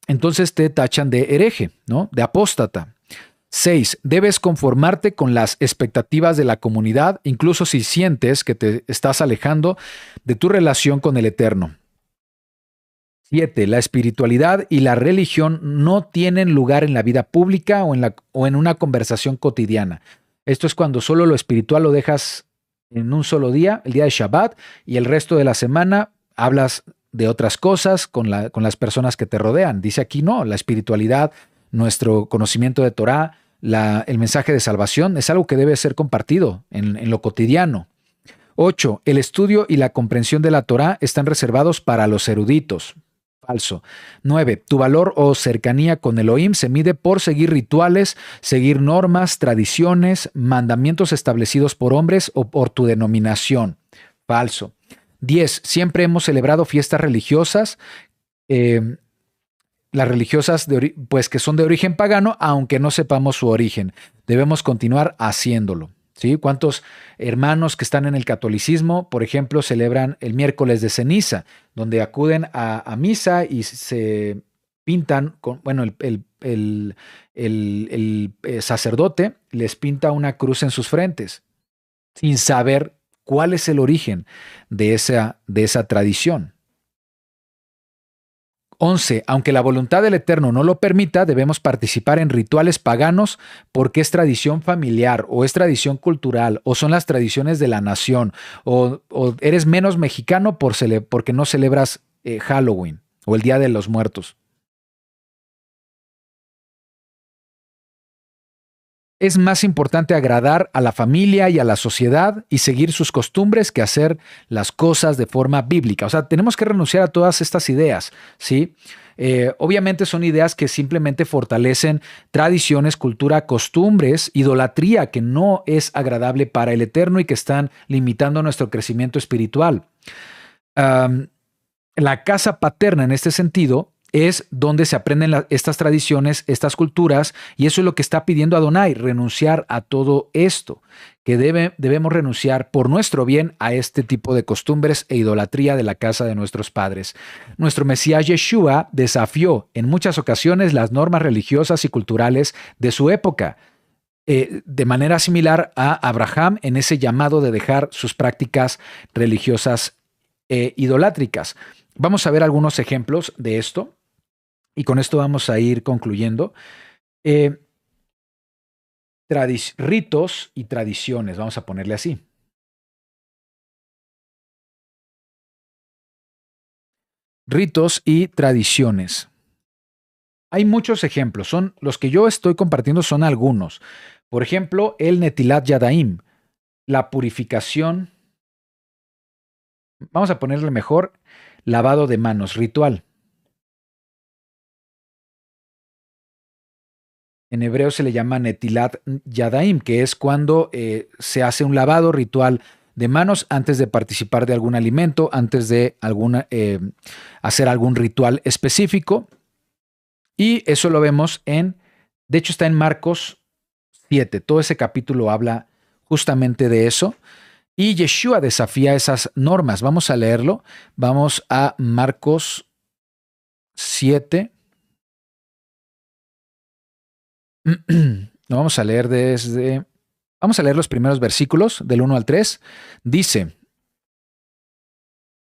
entonces te tachan de hereje, ¿no? De apóstata. 6. Debes conformarte con las expectativas de la comunidad, incluso si sientes que te estás alejando de tu relación con el Eterno. 7. La espiritualidad y la religión no tienen lugar en la vida pública o en una conversación cotidiana. Esto es cuando solo lo espiritual lo dejas en un solo día, el día de Shabbat, y el resto de la semana hablas de otras cosas con las personas que te rodean. Dice aquí no, la espiritualidad, nuestro conocimiento de Torá, el mensaje de salvación es algo que debe ser compartido en lo cotidiano. 8. El estudio y la comprensión de la Torá están reservados para los eruditos. Falso. 9. Tu valor o cercanía con Elohim se mide por seguir rituales, seguir normas, tradiciones, mandamientos establecidos por hombres o por tu denominación. Falso. 10. Siempre hemos celebrado fiestas religiosas, las religiosas pues que son de origen pagano, aunque no sepamos su origen. Debemos continuar haciéndolo. ¿Sí? ¿Cuántos hermanos que están en el catolicismo, por ejemplo, celebran el miércoles de ceniza, donde acuden a misa y se pintan, el sacerdote les pinta una cruz en sus frentes, sin saber cuál es el origen de esa tradición? 11. Aunque la voluntad del Eterno no lo permita, debemos participar en rituales paganos porque es tradición familiar o es tradición cultural o son las tradiciones de la nación o eres menos mexicano porque no celebras Halloween o el Día de los Muertos. Es más importante agradar a la familia y a la sociedad y seguir sus costumbres que hacer las cosas de forma bíblica. O sea, tenemos que renunciar a todas estas ideas, ¿sí? Obviamente son ideas que simplemente fortalecen tradiciones, cultura, costumbres, idolatría que no es agradable para el Eterno y que están limitando nuestro crecimiento espiritual. La casa paterna en este sentido es donde se aprenden estas tradiciones, estas culturas, y eso es lo que está pidiendo Adonai, renunciar a todo esto, que debemos renunciar por nuestro bien a este tipo de costumbres e idolatría de la casa de nuestros padres. Nuestro Mesías Yeshua desafió en muchas ocasiones las normas religiosas y culturales de su época, de manera similar a Abraham en ese llamado de dejar sus prácticas religiosas idolátricas. Vamos a ver algunos ejemplos de esto. Y con esto vamos a ir concluyendo. Ritos y tradiciones, vamos a ponerle así. Ritos y tradiciones. Hay muchos ejemplos, son los que yo estoy compartiendo son algunos. Por ejemplo, el Netilat Yadaim, la purificación. Vamos a ponerle mejor lavado de manos, ritual. En hebreo se le llama Netilat Yadaim, que es cuando se hace un lavado ritual de manos antes de participar de algún alimento, antes de hacer algún ritual específico. Y eso lo vemos de hecho está en Marcos 7. Todo ese capítulo habla justamente de eso. Y Yeshua desafía esas normas. Vamos a leerlo. Vamos a Marcos 7. Lo vamos a leer vamos a leer los primeros versículos del 1 al 3. Dice,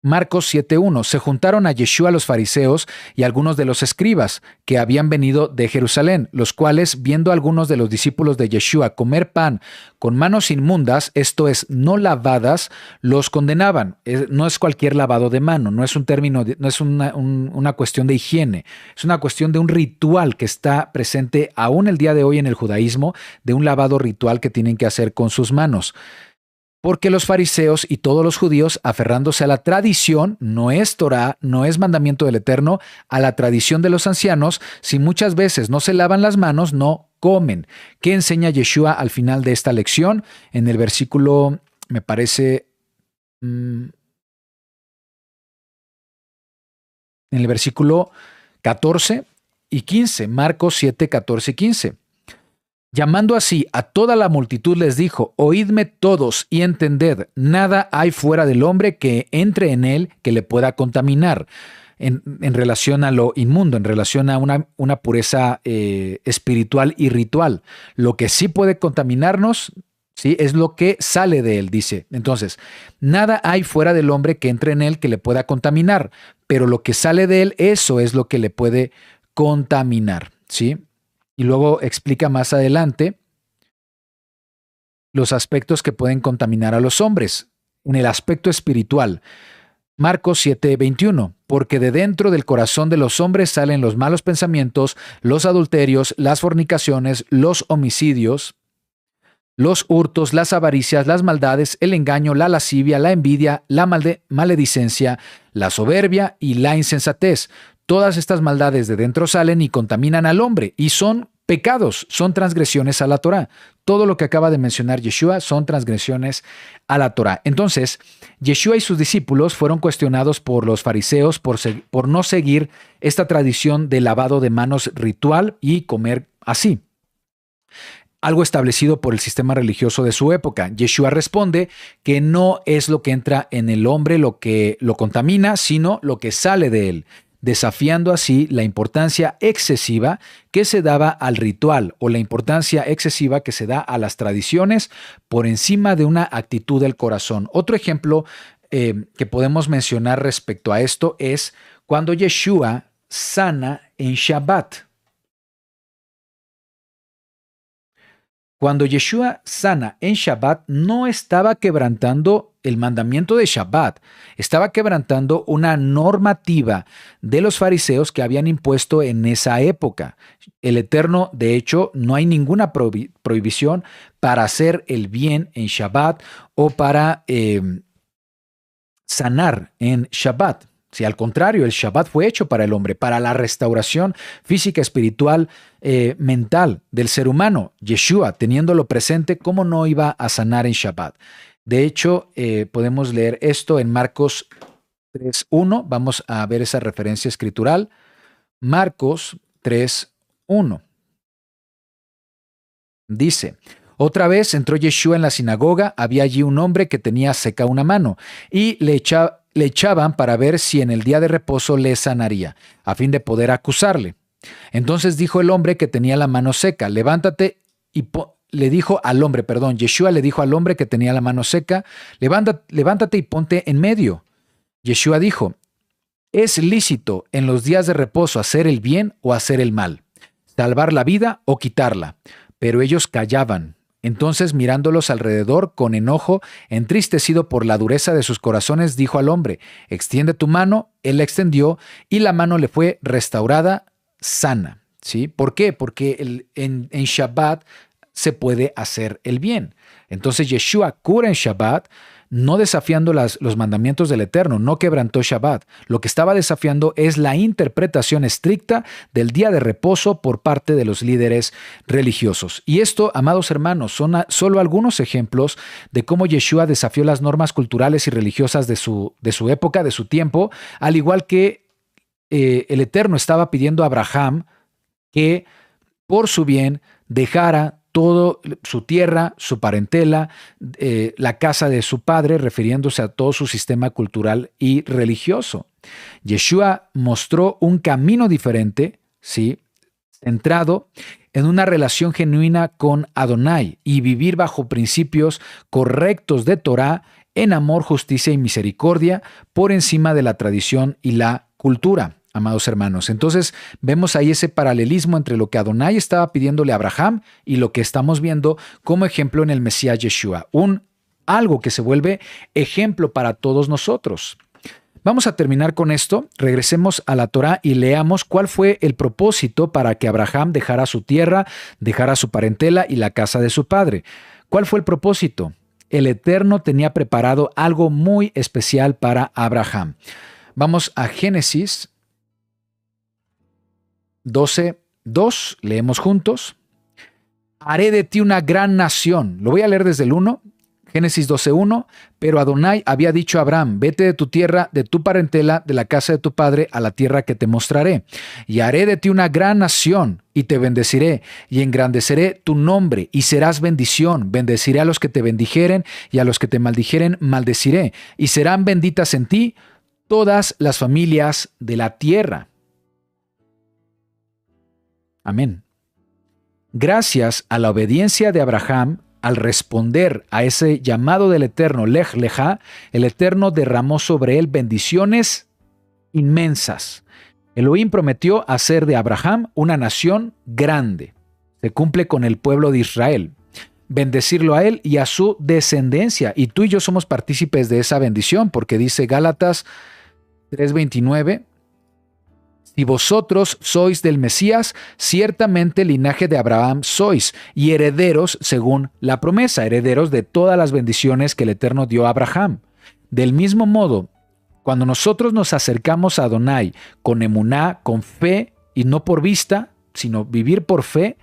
Marcos 7:1, se juntaron a Yeshua los fariseos y algunos de los escribas que habían venido de Jerusalén, los cuales, viendo a algunos de los discípulos de Yeshua comer pan con manos inmundas, esto es, no lavadas, los condenaban. No es cualquier lavado de mano, no es un término, no es una cuestión de higiene, es una cuestión de un ritual que está presente aún el día de hoy en el judaísmo, de un lavado ritual que tienen que hacer con sus manos. Porque los fariseos y todos los judíos, aferrándose a la tradición, no es Torah, no es mandamiento del Eterno, a la tradición de los ancianos, si muchas veces no se lavan las manos, no comen. ¿Qué enseña Yeshua al final de esta lección? En el versículo, me parece, en el versículo 14 y 15, Marcos 7, 14 y 15. Llamando así a toda la multitud les dijo, oídme todos y entended, nada hay fuera del hombre que entre en él que le pueda contaminar en relación a lo inmundo, en relación a una pureza espiritual y ritual. Lo que sí puede contaminarnos, ¿sí?, es lo que sale de él, dice. Entonces, nada hay fuera del hombre que entre en él que le pueda contaminar, pero lo que sale de él, eso es lo que le puede contaminar, ¿sí? Y luego explica más adelante los aspectos que pueden contaminar a los hombres en el aspecto espiritual. Marcos 7:21, porque de dentro del corazón de los hombres salen los malos pensamientos, los adulterios, las fornicaciones, los homicidios, los hurtos, las avaricias, las maldades, el engaño, la lascivia, la envidia, la maledicencia, la soberbia y la insensatez. Todas estas maldades de dentro salen y contaminan al hombre y son pecados, son transgresiones a la Torá. Todo lo que acaba de mencionar Yeshua son transgresiones a la Torá. Entonces, Yeshua y sus discípulos fueron cuestionados por los fariseos por no seguir esta tradición de lavado de manos ritual y comer así, algo establecido por el sistema religioso de su época. Yeshua responde que no es lo que entra en el hombre lo que lo contamina, sino lo que sale de él, desafiando así la importancia excesiva que se daba al ritual o la importancia excesiva que se da a las tradiciones por encima de una actitud del corazón. Otro ejemplo que podemos mencionar respecto a esto es cuando Yeshua sana en Shabbat. Cuando Yeshua sana en Shabbat, no estaba quebrantando el mandamiento de Shabbat, estaba quebrantando una normativa de los fariseos que habían impuesto en esa época. El Eterno, de hecho, no hay ninguna prohibición para hacer el bien en Shabbat o para sanar en Shabbat. Si al contrario, el Shabbat fue hecho para el hombre, para la restauración física, espiritual, mental del ser humano. Yeshua, teniéndolo presente, ¿cómo no iba a sanar en Shabbat? De hecho, podemos leer esto en Marcos 3.1. Vamos a ver esa referencia escritural. Marcos 3.1. Dice: otra vez entró Yeshua en la sinagoga. Había allí un hombre que tenía seca una mano y le echaban para ver si en el día de reposo le sanaría, a fin de poder acusarle. Entonces dijo el hombre que tenía la mano seca: levántate y Yeshua le dijo al hombre que tenía la mano seca: levántate y ponte en medio. Yeshua dijo: ¿es lícito en los días de reposo hacer el bien o hacer el mal? ¿Salvar la vida o quitarla? Pero ellos callaban. Entonces, mirándolos alrededor con enojo, entristecido por la dureza de sus corazones, dijo al hombre: extiende tu mano. Él la extendió y la mano le fue restaurada sana. ¿Sí? ¿Por qué? Porque en Shabbat se puede hacer el bien. Entonces Yeshua cura en Shabbat, no desafiando los mandamientos del Eterno, no quebrantó Shabbat. Lo que estaba desafiando es la interpretación estricta del día de reposo por parte de los líderes religiosos. Y esto, amados hermanos, son solo algunos ejemplos de cómo Yeshua desafió las normas culturales y religiosas de su época, de su tiempo, al igual que el Eterno estaba pidiendo a Abraham que por su bien dejara todo su tierra, su parentela, la casa de su padre, refiriéndose a todo su sistema cultural y religioso. Yeshua mostró un camino diferente, ¿sí?, centrado en una relación genuina con Adonai y vivir bajo principios correctos de Torah en amor, justicia y misericordia por encima de la tradición y la cultura. Amados hermanos, entonces vemos ahí ese paralelismo entre lo que Adonai estaba pidiéndole a Abraham y lo que estamos viendo como ejemplo en el Mesías Yeshua, algo que se vuelve ejemplo para todos nosotros. Vamos a terminar con esto. Regresemos a la Torá y leamos cuál fue el propósito para que Abraham dejara su tierra, dejara su parentela y la casa de su padre. ¿Cuál fue el propósito? El Eterno tenía preparado algo muy especial para Abraham. Vamos a Génesis 12:2, leemos juntos. Haré de ti una gran nación. Lo voy a leer desde el 1, Génesis 12:1. Pero Adonai había dicho a Abraham: vete de tu tierra, de tu parentela, de la casa de tu padre, a la tierra que te mostraré. Y haré de ti una gran nación, y te bendeciré, y engrandeceré tu nombre, y serás bendición. Bendeciré a los que te bendijeren, y a los que te maldijeren maldeciré. Y serán benditas en ti todas las familias de la tierra. Amén. Gracias a la obediencia de Abraham, al responder a ese llamado del Eterno, Lej Lejá, el Eterno derramó sobre él bendiciones inmensas. Elohim prometió hacer de Abraham una nación grande. Se cumple con el pueblo de Israel. Bendecirlo a él y a su descendencia. Y tú y yo somos partícipes de esa bendición, porque dice Gálatas 3:29, si vosotros sois del Mesías, ciertamente linaje de Abraham sois, y herederos según la promesa, herederos de todas las bendiciones que el Eterno dio a Abraham. Del mismo modo, cuando nosotros nos acercamos a Adonai con emuná, con fe, y no por vista, sino vivir por fe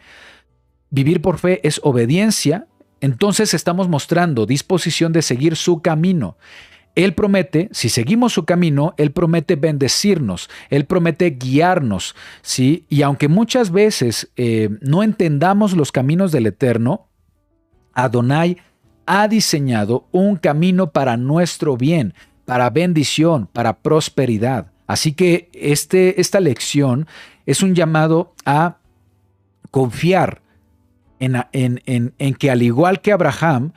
es obediencia, entonces estamos mostrando disposición de seguir su camino. Él promete, si seguimos su camino, Él promete bendecirnos, Él promete guiarnos, ¿sí? Y aunque muchas veces no entendamos los caminos del Eterno, Adonai ha diseñado un camino para nuestro bien, para bendición, para prosperidad. Así que esta lección es un llamado a confiar en que, al igual que Abraham,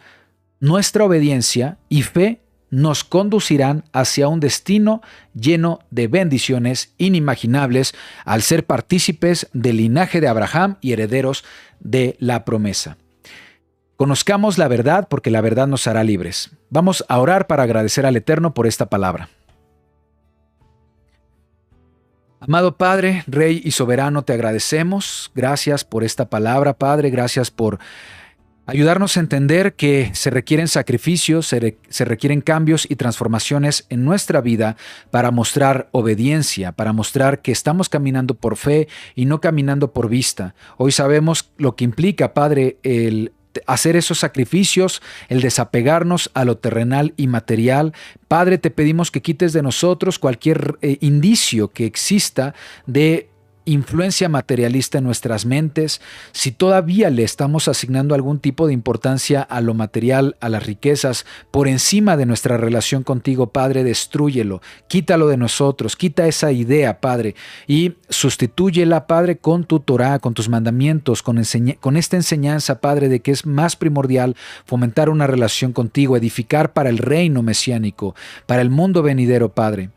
nuestra obediencia y fe nos conducirán hacia un destino lleno de bendiciones inimaginables al ser partícipes del linaje de Abraham y herederos de la promesa. Conozcamos la verdad porque la verdad nos hará libres. Vamos a orar para agradecer al Eterno por esta palabra. Amado Padre, Rey y Soberano, te agradecemos. Gracias por esta palabra, Padre. Gracias por ayudarnos a entender que se requieren sacrificios, se requieren cambios y transformaciones en nuestra vida para mostrar obediencia, para mostrar que estamos caminando por fe y no caminando por vista. Hoy sabemos lo que implica, Padre, el hacer esos sacrificios, el desapegarnos a lo terrenal y material. Padre, te pedimos que quites de nosotros cualquier indicio que exista de influencia materialista en nuestras mentes. Si todavía le estamos asignando algún tipo de importancia a lo material, a las riquezas, por encima de nuestra relación contigo, Padre, destrúyelo, quítalo de nosotros, quita esa idea, Padre, y sustitúyela, Padre, con tu Torah, con tus mandamientos, con esta enseñanza, Padre, de que es más primordial fomentar una relación contigo, edificar para el reino mesiánico, para el mundo venidero, Padre.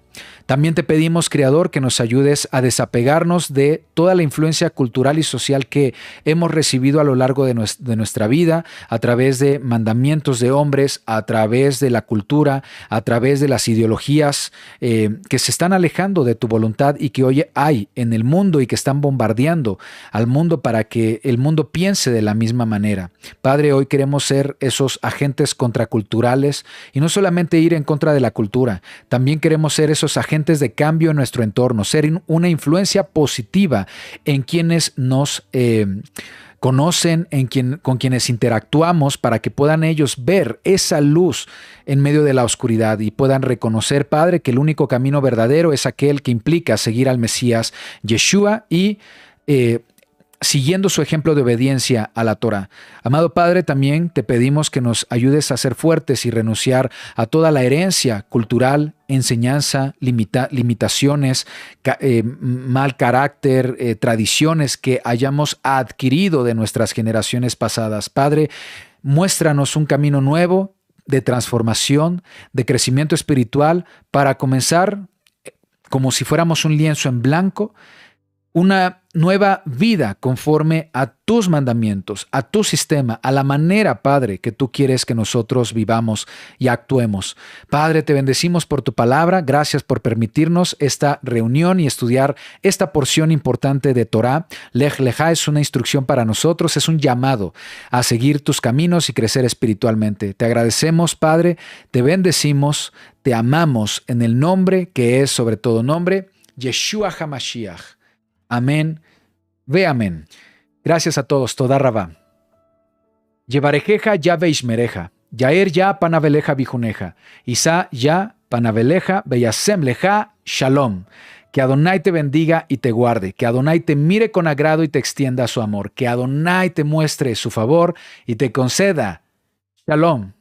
También te pedimos, Creador, que nos ayudes a desapegarnos de toda la influencia cultural y social que hemos recibido a lo largo de nuestra vida, a través de mandamientos de hombres, a través de la cultura, a través de las ideologías que se están alejando de tu voluntad y que hoy hay en el mundo y que están bombardeando al mundo para que el mundo piense de la misma manera. Padre, hoy queremos ser esos agentes contraculturales y no solamente ir en contra de la cultura, también queremos ser esos agentes de cambio en nuestro entorno, ser una influencia positiva en quienes nos conocen, con quienes interactuamos, para que puedan ellos ver esa luz en medio de la oscuridad y puedan reconocer, Padre, que el único camino verdadero es aquel que implica seguir al Mesías Yeshua y siguiendo su ejemplo de obediencia a la Torah. Amado Padre, también te pedimos que nos ayudes a ser fuertes y renunciar a toda la herencia cultural, enseñanza, limitaciones, mal carácter, tradiciones que hayamos adquirido de nuestras generaciones pasadas. Padre, muéstranos un camino nuevo de transformación, de crecimiento espiritual, para comenzar como si fuéramos un lienzo en blanco, una nueva vida conforme a tus mandamientos, a tu sistema, a la manera, Padre, que tú quieres que nosotros vivamos y actuemos. Padre, te bendecimos por tu palabra. Gracias por permitirnos esta reunión y estudiar esta porción importante de Torah. Lej Lejá es una instrucción para nosotros, es un llamado a seguir tus caminos y crecer espiritualmente. Te agradecemos, Padre, te bendecimos, te amamos en el nombre que es sobre todo nombre, Yeshua HaMashiach. Amén. Ve amén. Gracias a todos. Toda Rabá. Yevarejeja ya veishmereja. Yaer ya panaveleja bijuneja. Isa ya panaveleja beyasem leja shalom. Que Adonai te bendiga y te guarde. Que Adonai te mire con agrado y te extienda su amor. Que Adonai te muestre su favor y te conceda shalom.